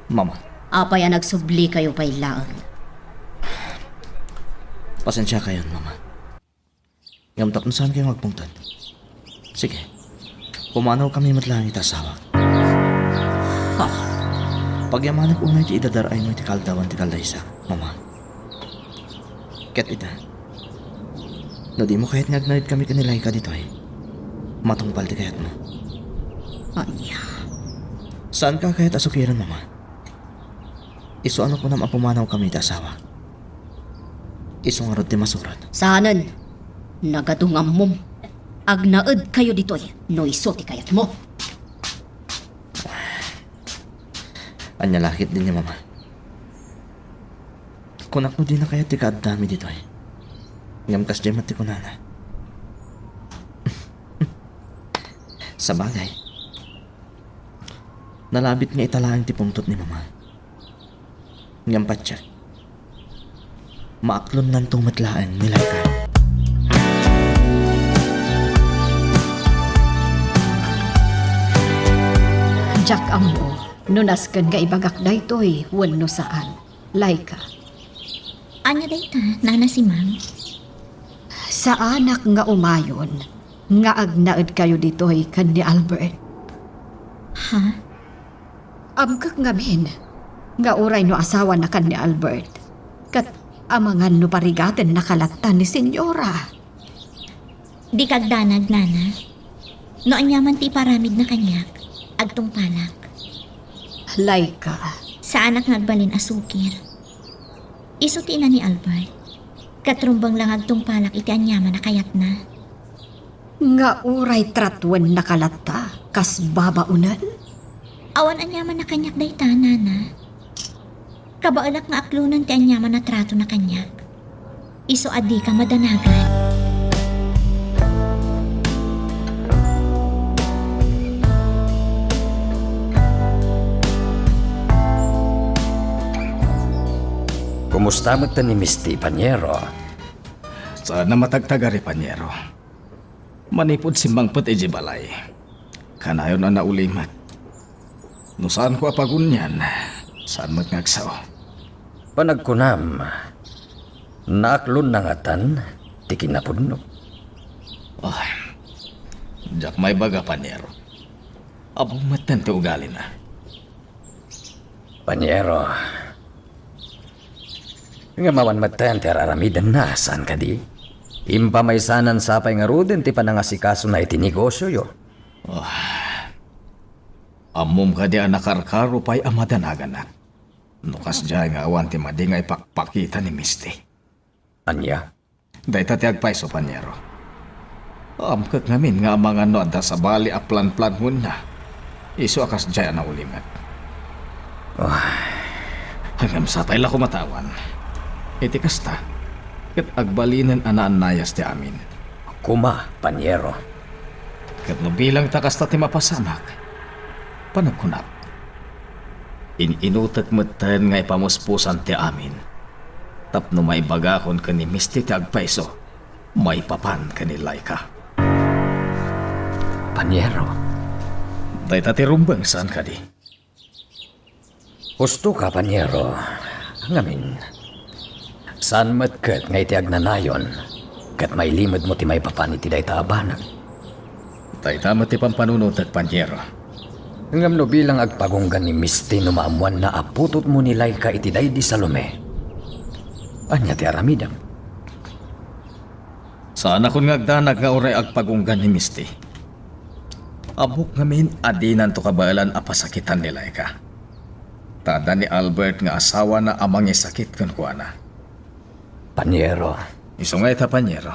mama, Apay ang nagsubli kayo pay laang. pasensya kayo, mama. Ngamtak na saan kayo magpungtad. Sige, pumanaw kami matlang itasawag. Ha? Pagyamanan ko unay ti idadaray mo ti kaldawan ti kaldaysa, mama. Ket ita, no di mo kahit ngagnayad kami kanilay ka dito ay. Matungpal ti kayat mo. Anya. Saan ka kahit asukiran, mama? Iso ano ko na mapumanaw kami ti asawa. Iso nga ti masurot. Sanan, nagadungam mom. Agnaed kayo ditoy, no iso ti kayat mo. Anya lakit din ni mama. Kunak mo din na kaya ti kaadami dito eh. Ngam kas dyan mati kunana. Sa bagay, nalabit nga italaang ti pungtot ni mama. Ngam patya, maaklon nan tumatlaan ni Laika. Jack Ambo, nunaskan nga ibagak daytoy, wenno saan. Laika, Anya dayta, nana si ma'am. sa anak nga umayon, nga agnaed kayo ditoy kan ni Albert. Ha? Amkak nga min, nga uray no asawa na kan ni Albert. Kat amangan no parigaten nakalatan ni Senyora. Di kagdanag, nana. No anyaman ti paramid na kanyak. Agtong palak. Laika, Sa anak nga agbalin asukir. Isuti na ni Albert. Katrumbang lang agtong palak iti anyaman na kayat na. nga uray tratwen nakalata, kas babaunan. Awan anyaman na kanyak dayta, nana. Kabaalak nga aklunan ti anyaman na trato na kanyak. Iso adi ka madanagan. Kumusta mo ni Misty, Panyero? Sana matagtagari, Panyero. Manipod simbang pet balay. Kanayon na naulimat. No saan ko apagunyan, saan magngagsaw. Panagkunam, naaklon na ngatan, tikin na punno. Oh, jak may baga, Panyero. Abong matan ti ugali na. Panyero, nga mawan matan ti araramidan na, saan ka di? Impamaysanan sapay nga ruden ti panangasikaso na iti negosyo yo. Amom ka di anakarkaro pa'y amadanagan na. Nukas dyan nga awan ti madi nga ipakpakita ni Misty. Anya? Day tati agpaiso, Panyero. Amkak ngamin nga mga no da sa bali a plan-plan mo na. Iso akas dyan na ulimat. Hanggang sapay la kumatawan. Iti kasta, kat agbalinan anaanayas ti amin. Kuma, Panyero. Kat no bilang takasta ti mapasamak, panagkunap. Inutak matan nga ipamuspusan ti amin. Tapno may bagakon ka ni Misty ti agpaiso, may papan ka ni Laika. Panyero, Day tati rumbang saan ka di? gusto ka, Panyero. Ngamin, saan matkat nga iti agnanayon, kat may limod mo ti may papan iti day taabanan. Day tama ti pampanunutat, Panyero. Ngam no bilang agpagunggan ni Misty no maamuan na aputot mo ni Laika iti day di Salome. Anya ti aramidam. Saan akong ngagdanag nga oray agpagunggan ni Misty? Abok ngamin adinan to kabalan apasakitan ni Laika. Tada ni Albert nga asawa na amang isakit kan kuana. Panyero, Iso nga ita, Panyero.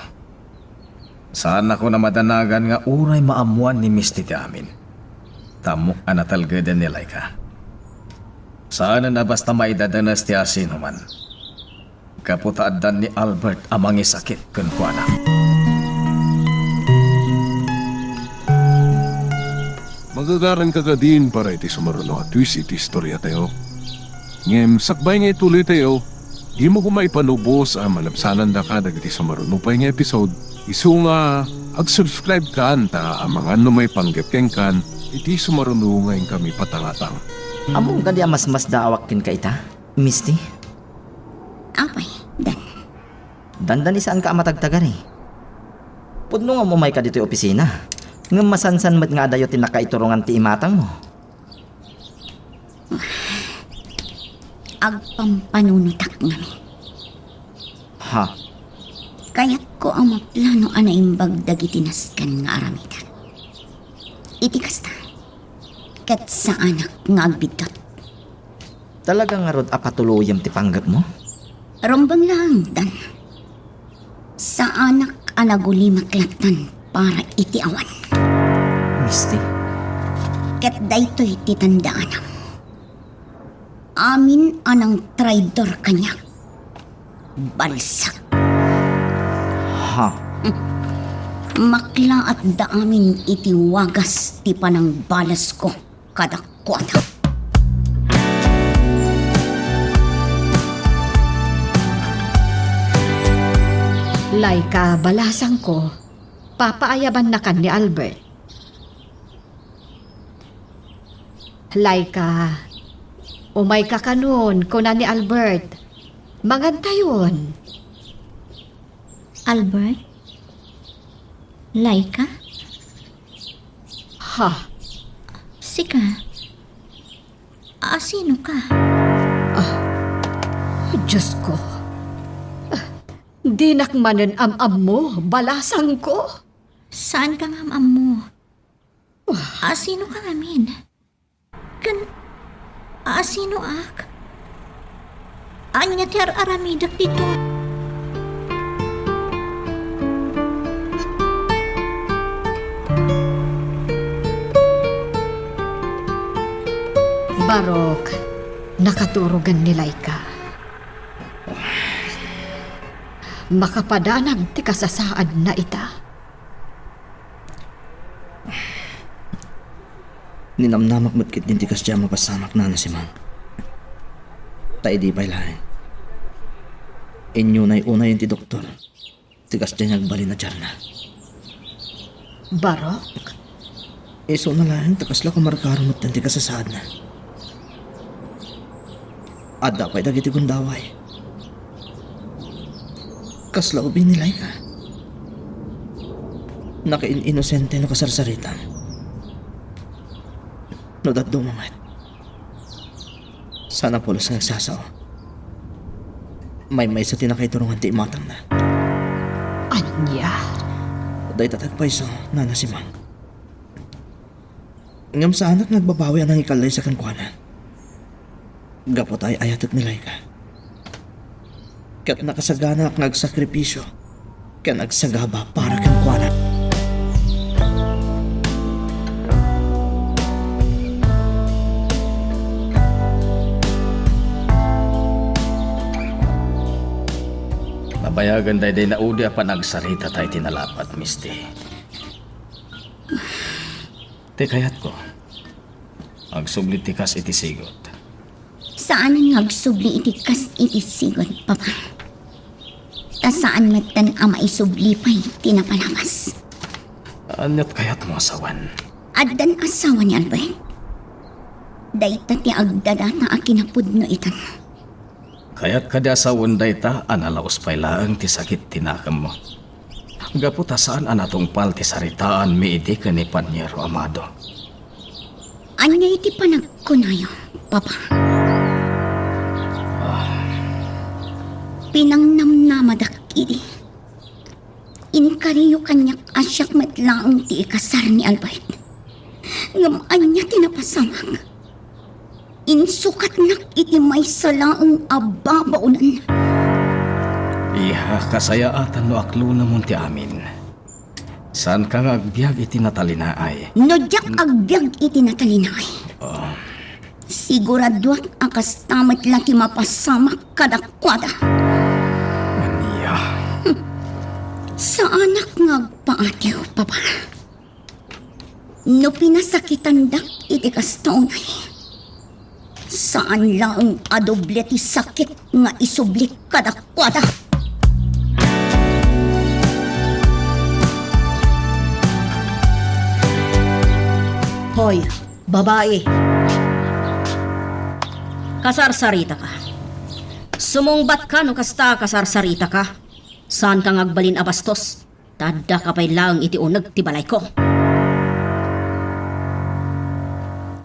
Saan ako na madanagan nga uray maamuan ni Misty ti amin. Tamok anatalgadan ni Laika. Saan na basta maidadanas ti asino man. Kaputaadan ni Albert amang isakit kan kuana. Magagaran ka din para iti sumaruno at twist iti istorya tayo. Ngem, sakbay nga ituloy tayo, di mo kumaipanubos ang malabsanan da ka dagiti sumaruno pa nga episode. Isu nga, ag-subscribe ka ta ang mga may panggapkeng kan, iti sumaruno ngayon kami patangatang. Among ka di mas daawak kin ka ita, Misty? Apay, dan. Dandan isaan ka matagtagar eh. Pudno nga mo may ka dito opisina. Nga masansan mat nga dayo tinakaiturungan ti imatang mo. Agpampanunutak namin. Ha? Kaya't ko ang maplano anaimbag dagiti naskan nga aramidan. Iti kasta, kat sa anak nga agbidot. Talaga nga rod apatuluyam ti panggap mo? Rombang lang, Dan. Sa anak anaguli maklatan para iti awan. Misty, Ket daytoy titandaanam. Amin anang traidor kanya. Balsak. ha? Makla at daamin iti wagas ti panang balas ko kadakwata. Laika, balasang ko. Papaayaban na kan ni Albert. Laika, umay ka kanon, kuna ni Albert. Magantayon. Albert? Laika? Ha, Sika? Sino ka? Diyos ko. Di nakmanan am mo, balasang ko. Saan ka nga mo? Sino ka amin? Sino ak? Anya ter aramidak dito. Barok, nakaturugan ni Laika. Makapadanag ti kasasaad na ita. Ninamnamak matkit din ti kasya mapasamak na si Mang. Tayo di pa'y lahat. Inyo na'y una yun ti doktor. Ti kasya niyag bali na dyan na. Barok, Iso na lang, takas la kumarkarumot ng ti kasasaad na. At dapat dagiti kundaway. Kasla ubi ni Laika. Naka-inosente no kasarsaritan. No dat dumangat. Sana pulos nga nagsasao. May sa tinakaiturungan ti imatang na. anya. Day tatagpay so, nana si Mang. Ngam sa anak nagbabawi ang ikalay sa kankwanan. Gapot ay ayatot ni Laika. Kat nakasagana ak nagsakripisyo. Kat nagsagaba para kankwanan. Nabayagan day na udi pa nagsarita tayo tinalapat, Misty. Te kayat ko. Ang sublit tikas iti sigot. Saan ang nagsubli iti kas iti sigon, Papa? Ta saan matan ama isubli pa'y tinapalamas? Anyat kayat mo asawan. Addan asawa ni Albert. Dayta ti agdada na akinapudno itan. Kayat kada asawan day ta, analaos pa'y laang ti sakit tinakam mo. Gaputa saan anatong pal ti saritaan mi iti ka ni Panyero Amado. Anya iti panagkunayo, Papa? Pinangnamnamadak iti. Inkariyo kanyak asyak matlaang ti ikasar ni Albert. Ngamaan niya tinapasamag. Insukat nak iti may salaang ababaunan. Iha, kasayaatan no aklo na mo ti amin. Saan ka nga agbyag iti natalinaay? Nodyak agbyag iti natalinay. Siguraduak akas tamat lang ti mapasamak kadakwada. Maniya. Sa anak ngagpaatiw, Papa. No pinasakitan dak iti kastaunay. Saan lang adoble ti sakit nga isublik kadakwada. Hoy, babae. Kasarsarita ka. Sumungbat ka no kasta kasarsarita ka. Saan ka ngagbalin abastos? Tada ka pa'y lang iti unag ti balay ko.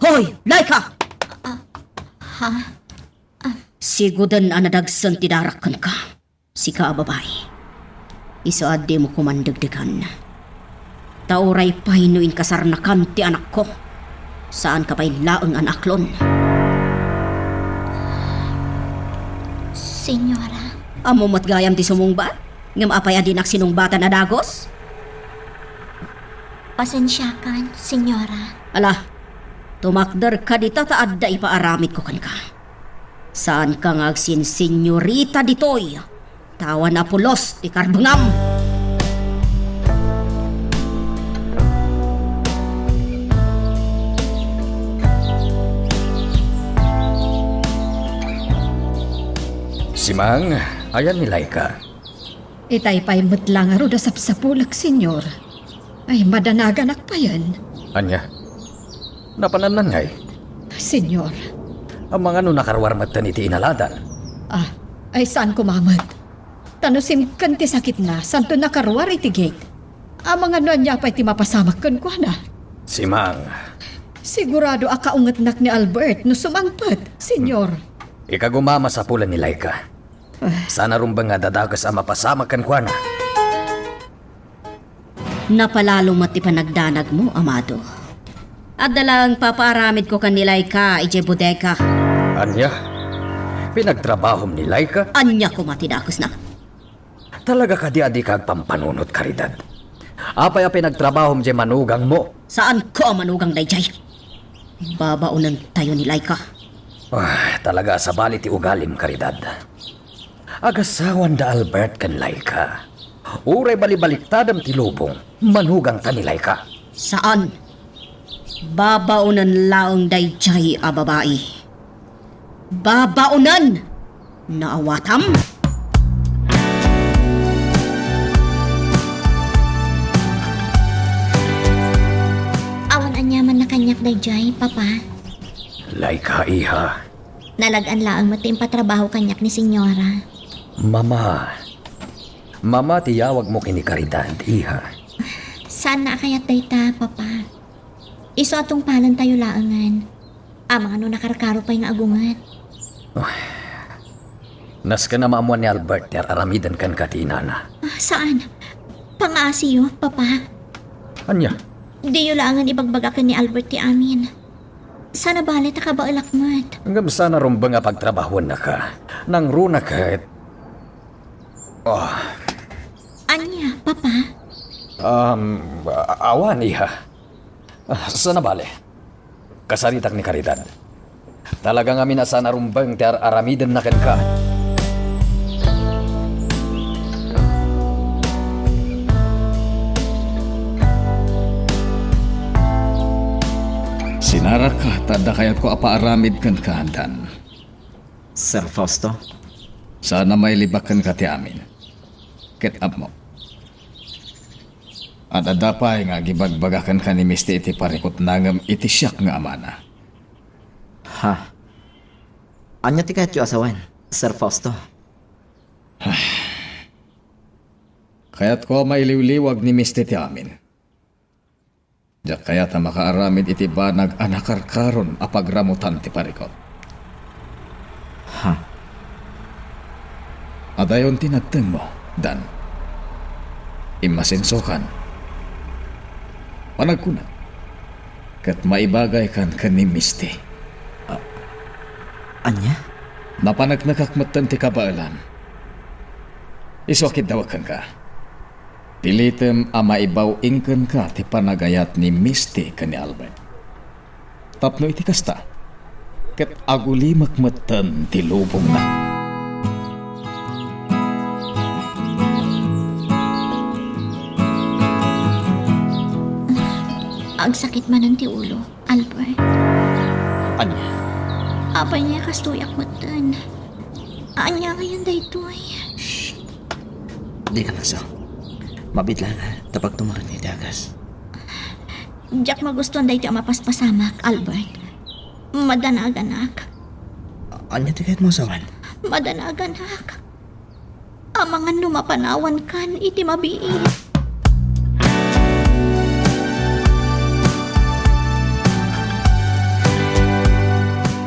Hoy, Laika! Sigudan anadagsan ti darakkan ka. Sika a babae. Isaadde mo kumandagdagan. Tauray pa'y nuin kasarnakan ti anak ko. Saan ka pa'y laang anaklon? Senyora. Amo matgayam ti sumungbat? Ngam apay adinak sinungbatan na dagos? Pasensyakan, senyora. Ala, tumakder ka dito taad da ipaaramid ko kan ka. Saan ka ngagsin senyorita ditoy? Tawan na pulos ti karbangam. Si Mang, ayan ni Laika. Itay pa'y matlang aro da sapsapulak, senyor. Ay, madanaganak pa yan. Anya, napananan ngay. Senyor, Ang mga nakarwar matan iti inaladan. ay saan kumamat? Tanusim kan ti sakit na, santo nakarwar iti gate. Ang mga niya pa'y ti mapasamak kan kwa na. Si Mang, Sigurado akaungatnak ni Albert no sumangpat, senyor. ikagumama sa pulan ni Laika. Sana rumbang nga dadagas ang mapasama kan kwa na. Napalalo mati panagdanag mo, amado. At dalang papaaramid ko kanilay ka, ije bodeka. Anya, pinagtrabahom ni Laika. Anya ko matidakos na. Talaga ka di adi kag pampanunot karidad. Apay a pinagtrabahom je manugang mo. Saan ko manugang dayjay? Babaunan tayo ni Laika. Talaga sa bali ti ugalim karidad. Agasawan da Albert kan Laika. Uray balibaliktadam ti lubong, manhugang ta ni Laika. Saan? Babaunan laong dayjay a babae. Babaunan! Naawatam? Awan anyaman na kanyak dayjay, papa. Laika, iha. Nalagan laang matim patrabaho kanyak ni senyora. Mama, tiyawag mo kini karidad, iha. Saan na kayat dayta, papa? Iso atong palan tayo laangan. Amang ano nakarkaro pa yung agungat. Nas ka na maamuan ni Albert, yar aramidan kan katinana. Saan? Pang-asiyo, papa. Anya, Di yung laangan ibagbagakan ni Albert ti amin. Sana balit ka ba alakmat? hanggang sana rumbang nga pagtrabahuan na ka. Nang runa kahit... Anya, papa? Awan, iha. Sana bale. Kasaritak ni karidad. Talagang amin na sana rumbang ti aramidan na kan ka. Sinara ka, tada kayat ko apaaramid kan kahandan. Sir Fausto, Sana may libakan ka ti amin. Ket up mo. At adapay nga gibagbagakan ka ni Misti iti parikot nangam iti siyak nga amana. ha? Anya ti kayat yu asawan, Sir Fausto? Kaya't ko mailiwliwag ni Misti ti amin. Diyak kaya ta makaaramid iti banag anakarkaron apagramutan ti parikot. Ha? Adayon tinagteng mo, Dan. Imasensokan. Panagkunat. Kat maibagay kan ni Misti. Anya? Napanagnakakmatan ti kabaalan. Isokit dawakan ka. Pilitem ama ibaw ingken ka ti panagayat ni Misti kani Albert. Tapno iti kasta. Ket aguli makmatan ti lubong na. Ang sakit man ang ti ulo, Albert. Anya? Apay niya kastuyak matan. Anya ngayon daytoy. Di ka nagsaw. Mabitla na, tapag tumaran ni Dagas. Diyak magustuhan daytoy ang mapaspasamak, Albert. Madanaganak. Anya ti kayat mo asawan? Madanaganak. Amangan lumapanawan kan iti mabiit.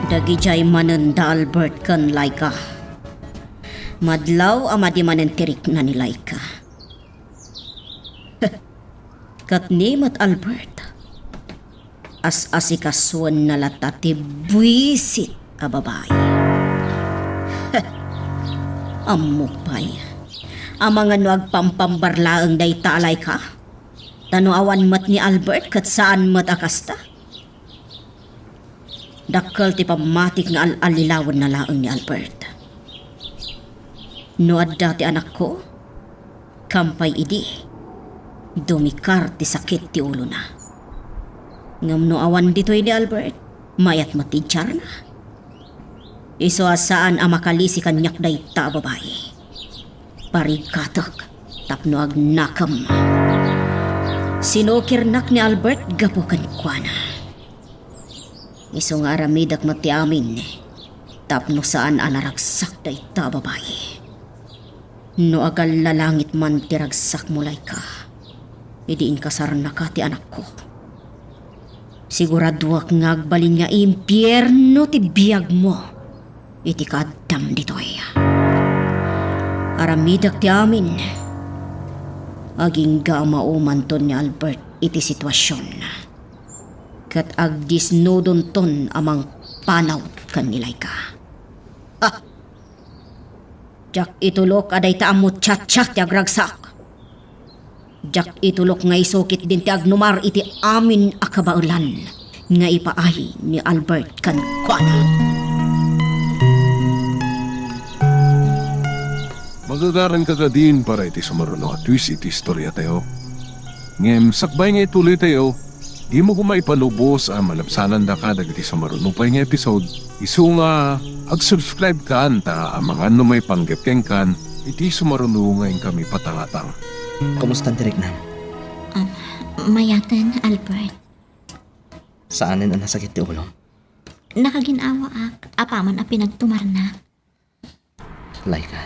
Dagijay mananda Albert kan Laika. Madlaw amadi manentirik na ni Laika. Katnimat Albert. As-asikaswan na latati buwisit a babae. Amok pa'y. Ang mga nuag pampambarlaang day talay ka. Tanuawan mat ni Albert kat saan mat akasta. Dakkel ti pamatik nga alilawan na laang ni Albert. Nuad dati anak ko, kampay idi, dumikar ti sakit ti ulo na. Ngam no awan dito'y ni Albert, mayat matidjar na. Iso asaan ang makalisi kanyak day ta babae. Parikatak, tapno ag nakam. Sinokirnak ni Albert gapukan kwa na. Iso nga aramidak mati amin, tapno saan anaragsak day ta babae. No agal lalangit man tiragsak mulay ka, idiin kasar na ka ti anak ko. Siguraduak nga agbalin nga impyerno ti biyag mo, iti kaadam ditoy. Aramidak ti amin, aging gamauman ton ni Albert iti sitwasyon. Kat agdisnodon ton amang panaw kan nilay ka. Jak itulok aday ta amot chat-chat ti agragsak. Jak itulok nga isukit din ti agnumar iti amin akabaulan nga ipaahi ni Albert kan kuana. Magagaran ka din para iti sumaruno at twist iti istorya tayo. Ngem sakbay nga ituloy tayo, di mo kumaipanubos ang malapsanan da ka dagiti sumaruno pa nga episode. Isu nga ag-subscribe ka anta ang mga may panggepkeng kan iti sumaruno ngayon kami patangatang. Kumusta ang tirik na? Mayatan, Albert. Saanin ang nasakit ti ulo? Nakaginawa apaman a pinagtumar na. Laika,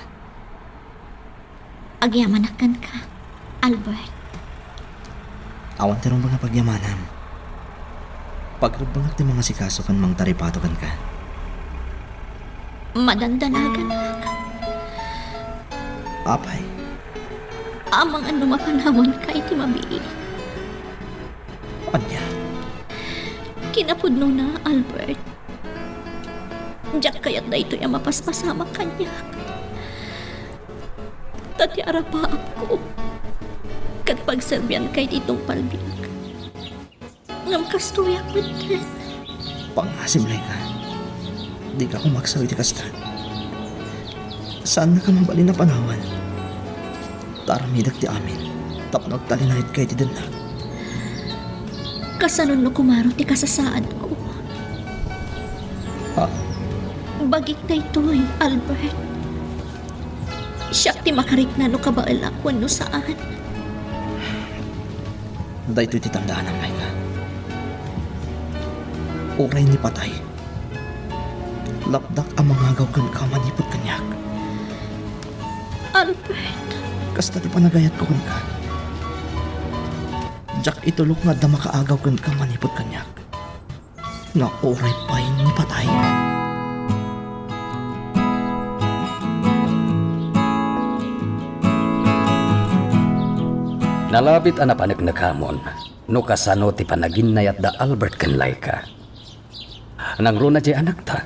Agyamanakan ka, Albert. awan tirong mga pagyamanam. Pagrabangak ti mga sikaso kan mang taripato kan ka. Madandanagan ka. Apay, Amang ano mapanawan ka iti mabii. anya, Kinapudno na, Albert. Diyak kayat na ito'y mapaspasama kanya. Tati arapaap ko. Kat pagserbian kay ditong palbiyak. Ngam kastuyak bitin. pangasim Laika. Di ka kumaksaw iti kastan. Saan na ka mabali na panawan? Taramidak ti amin. Tapnog talinahit kay ti danlag. Kasanon no kumaro ti kasasaad ko. Ha? Bagik na ito'y, Albert. Siyak ti makarik na no kabaalakwan no saan. Dahito iti tandaan ang Laika. Uray ni patay. Lapdak ang mga agaw kan kamanipot kanyak. Albert. Kasta ti panagayat ko kan ka. Diyak itulok nga da makaagaw kan kamanipot kanyak. Nga uray pa'y ni patay. Nalabit ang napanagnakamon, no kasano ti panaginayat da Albert ken Laika. Nang runa di anak ta,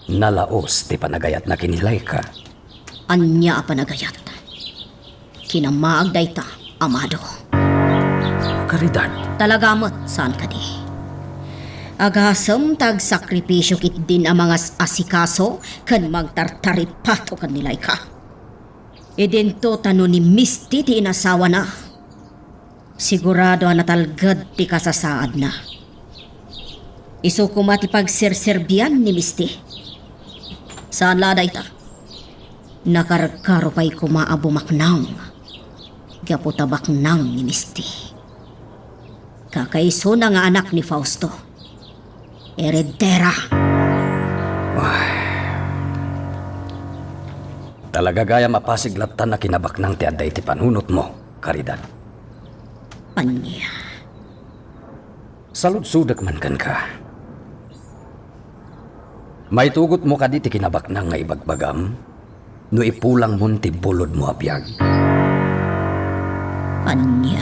nalaos ti panagayat na kini Laika. Anya panagayat. Kinamaag day ta, amado. Karidad, Talagamot saan ka di. Agasam tag sakripisyo kit din ang mga asikaso kan magtartaripato kan nilay ka. Idento tano ni Misty ti inasawa na. Sigurado na talgad ti kasasaad na. Isu kumati pagserserbian ni Misty. Saan laday ta? Nakarkaro pa'y kumaabumaknang. Gaputabaknang ni Misty. Kakaiso na nga anak ni Fausto. Heredera. talaga gaya mapasiglatan na kinabaknang ti aday ti panunot mo, Karidad. Anya. Saludsudak man kan ka. May tugot mo ka di ti kinabaknang nga ibagbagam, no ipulang mon ti bulod mo abiyag. Anya.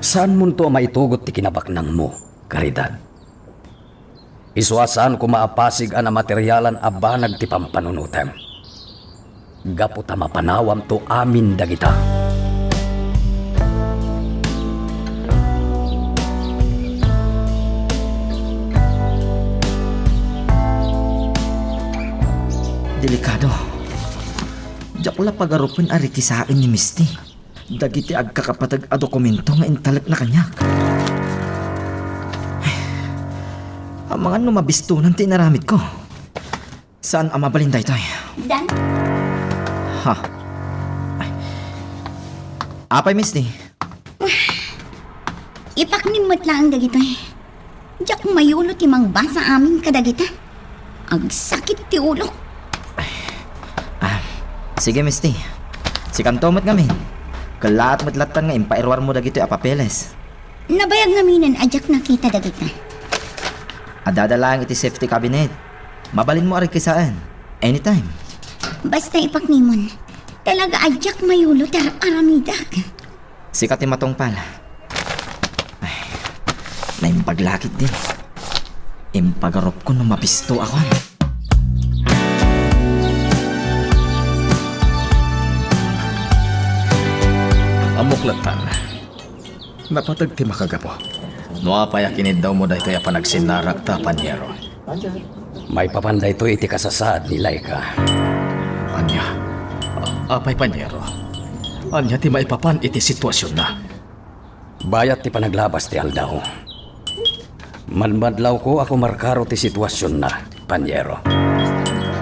Saan mo to maitugot ti kinabaknang mo, Karidad? Iswasan ko maapasig ana materyalan abanag ti pampanunutem. Gaputa mapanawam to amin dagita. Delikado. Jakula pagarupin ari kisain ni Misty. Dagiti agkakapatag a dokumento nga intalak na kanyak. Ang mga numabistunan tinaramid ko. Saan ang mabalin daytoy? Dan, Ha? Ay. Apay, Misty. ipaknimot lang dagito eh. Diyak mayulo ti mangbasa amin kadagita. Ang sakit ti ulo. Sige, Misty. Si kantomot ngamin. Kalaat matlatan nga impairwar mo dagito a papeles. Nabayag ngaminan ajak nakita dagita. Adadala ang iti safety cabinet. Mabalin mo ari kisaan. Anytime. Basta ipaknimon. Talaga ajak mayulo tar aramidak. Sikat ti matong pala. Ay, may paglakit din. Impagarop ko na mapisto ako. Amuklatan. Napatag ti makagapo. Nuapay akinid daw mo dahito ya panagsinarak ta, Panyero. May papanday to iti kasasad ni Laika. Anya, apay Panyero. Anya ti maipapan iti sitwasyon na. Bayat ti panaglabas ti aldaw. Manmadlaw ko ako markaro ti sitwasyon na, Panyero.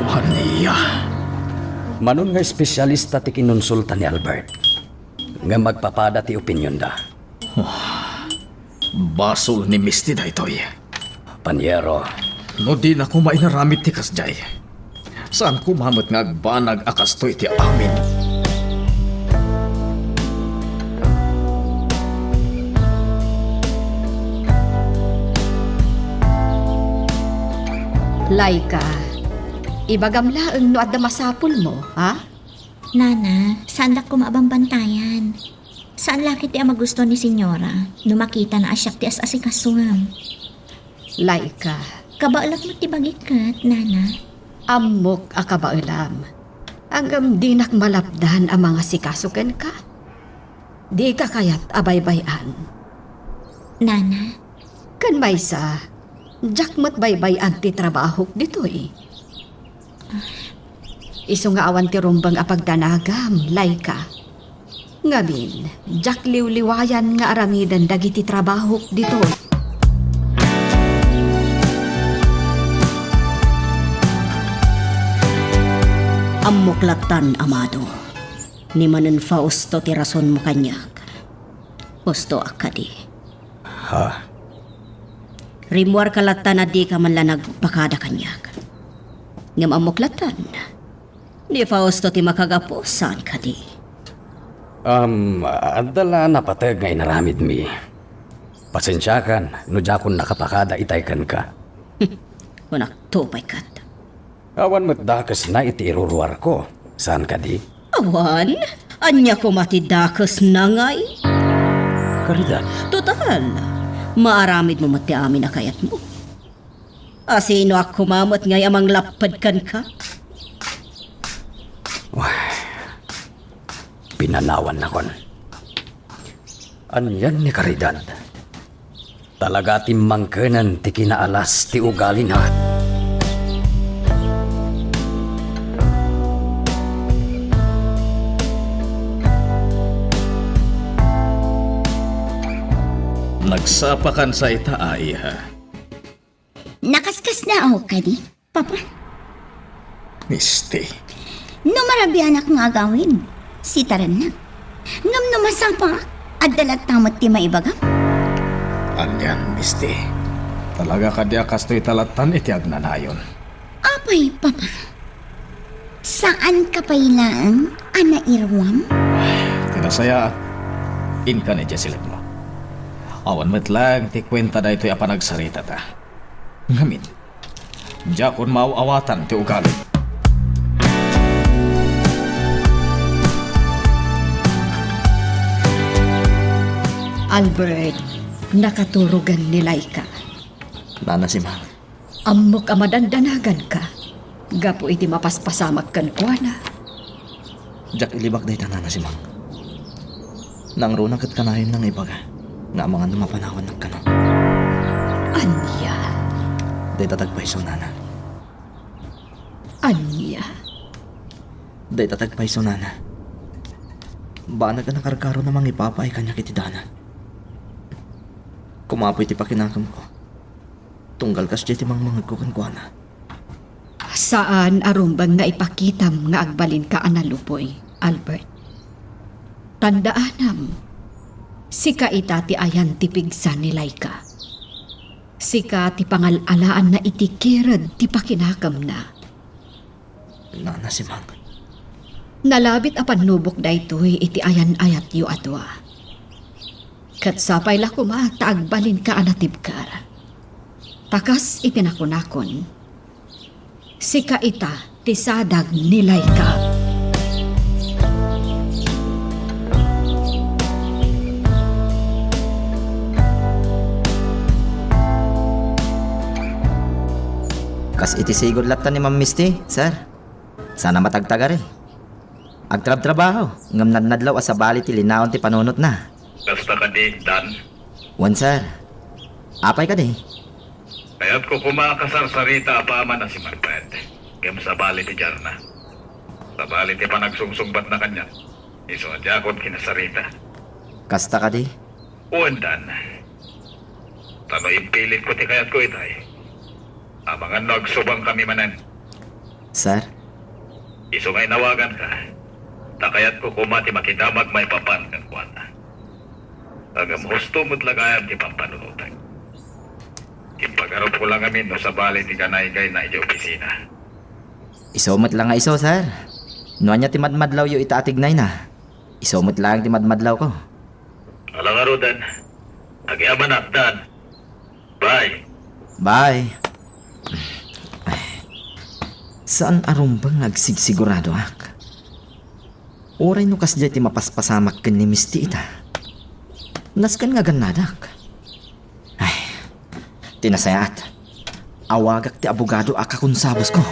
Anya, Manon nga espesyalista ti kinonsulta ni Albert. Nga magpapada ti opinyon da. basol ni Misty daytoy. Panyero, No di na ko mainaramit ti kasjay. Saan ko mamot nga agbanag akasto iti amin? Laika, ibagamlaeng no adda masapul mo, ha? Nana, saan dak ko maabambantayan? Saan laki ti ang magusto ni Senyora? No makita na asyak ti as-asikasuam. Laika, Kabaulat mo ti bagikat, Nana. amok akabailam. Agam di malapdan ang mga sikasuken ka. Di ka kayat abaybayan. Nana, Kan maysa, jakmat baybayan ti trabaho ditoy. Iso nga awan ti rumbang apagdanagam, Laika. Ngamin, jak liwliwayan nga aramidan dagiti trabaho ditoy. Amuklatan, amado. Ni manen Fausto ti rason mo kanyak. Gusto akadi. ha? Rimuar kalatan na di ka man lang nagpakada kanyak. Ngam amuklatan. Ni Fausto ti makagapo saan kadi. Adala na patag nga inaramid mi. Pasensyakan, no jakon nakapakada itaykan ka. Kunak tupay kat. Awan mo't dakas na iti iruruar ko. Saan ka di? Awan, anya ko matidakas na ngay. Karidad. Total, maaramid mo mati amin na kayat mo. Asino ako mamot ngay amang lapad kan ka? Pinanawan na kon. Anyan ni Karidad. Talaga timmangkenan ti kinaalas ti ugali na. Nagsapakan sa itaay ha. Nakaskas na ako kadi, Papa. Misty. No marabihan ako nga gawin. Sitaran na. Ngam no masapa, adalat tamot ti maibagam. Anyan, Misty. Talaga ka di akasto'y talatan iti agnanayon. Apay, Papa. Saan ka pailaan, ana irwam? Tinasaya at inka ni Jessilet mo. Awan met lang ti kwenta da ito'y apanagsarita ta. Ngamin, jakon mauawatan ti ugali. Albert, nakaturugan ni Laika. Nana si Ma. Amok amadandanagan ka. Gapo iti mapaspasamak kan kuana. Jack ilibak day tanan na si Mang. Nang runa kat kanayon ng ibaga, nga mga numapanawan ng kanon. Anya, Day tatagpaiso nana. anya. Day tatagpaiso nana. Ba ka nakarkaro namang ipapa ay kanya kitidana. Kumapoy ti pakinakam ko. Tunggal kas di ti mangmangag ko kankwana. Saan arumbang nga ipakitam nga agbalin ka analupoy, Albert? Tandaanam, si ka ita ti ayan ti pigsa ni Laika. Si ka ti pangalalaan na itikirad ti pakinakam na. Nana si Mang. Nalabit apan nubok daytoy iti ayan-ayat yu atwa. Kat sapay la kuma taagbalin ka anatibkar. Takas itinakunakon. Si ka ita ti sadag ni Laika. Kas iti sigod laptan ni Ma'am Misty, sir. Sana matagtaga rin. Agtrab-trabaho, ngam nadnadlaw asa bali ti linaon ti panunot na. Basta ka di, Dan. Wan sir. Apay ka di. Kaya't ko kumakasar sa Rita apaman na si Marpet. Kaya sa bali ti Jarna. Sa bali ti panagsungsungbat na kanya. Iso adyakot kinasarita. Kasta ka di. Uwan, Dan. Tano impilit ko ti kayat ko itay. Amangan nagsubang kami manan. Sir, Iso ngay nawagan ka. Takayat ko kumati makidamag may papan kan kuwata. Agam husto mo't lagayam ti pampanunutan. Ipagharap ko lang amin no sa bali ti kanay-gay na iti opisina. isomot lang nga iso, sir. Nuan niya ti madmadlaw yu itaatignay na. Isomot lang ti madmadlaw ko. Alang arudan. Agiamanak, Dan. Bye. Bye. Saan arumbang nagsigsigurado ak? Oray no kas ti mapaspasamak ken ni Misty ita. Naskan nga ganadak. Ay, tinasayaat. Awagak ti abogado akakun sabos ko.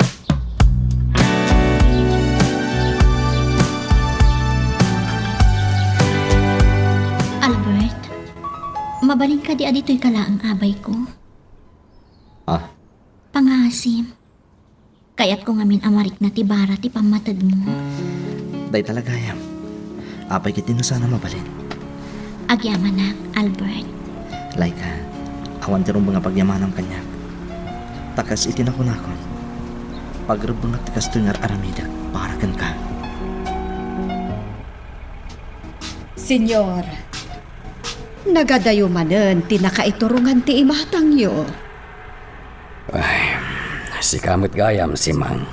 Albert, mabaling ka di adito'y kalaang abay ko. Ah, Pangasim. Kaya't ko ngamin amarik na ti bara ti pamatad mo. day talaga yam. Apay kiti no sana mabalin. Agyamanak, Albert. Laika, awan ti rumbang nga pagyamanam kanya. Takas itinakon-akon. Pagrubang at tikas tu'y aramida para kan ka. Senyor, nagadayo manen ti nakaiturungan ti imatang yo. Ay, si kamot gayam si Mang.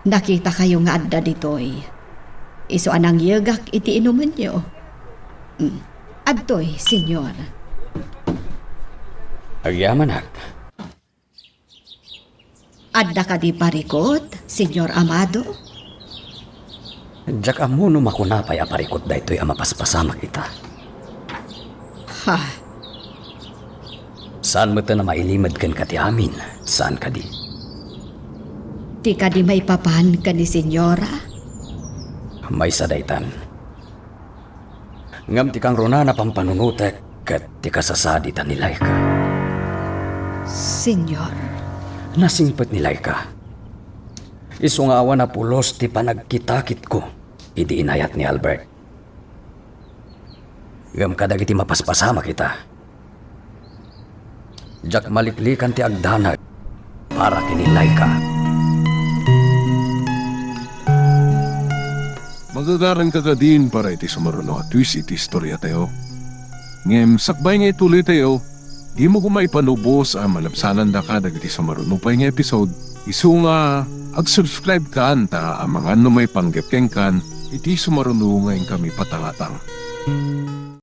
Nakita kayo nga adda ditoy. Iso anang yagak iti inuman nyo. Adtoy, senyor. Agyamanak. Adda ka di parikot, senyor Amado? Diyak amo no makunapay aparikot da ito'y amapaspasamak ita. Ha, Saan mo ito na mailimad kan ka ti amin? Saan ka di? di ka di may papan ka ni senyora? May sadaytan. Ngam ti kang runana pampanunutek kat ti kasasadi ta nilay ka. Senyor, Nasingpet nilay ka. Isungawa na pulos ti panagkitakit ko. Idi inayat ni Albert. Ngam kadag iti mapaspasama kita. Jak maliklikan ti agdanag para kinilay ka. Magagaran ka din para iti sumaruno at twist iti istorya tayo. Ngem sakbay nga ituloy tayo, di mo kumaipanubos ang malabsanan da ka dagiti sumaruno pa nga episode. Isu nga ag-subscribe ka ta ang mga numay panggap kan iti sumaruno ngayon kami patangatang.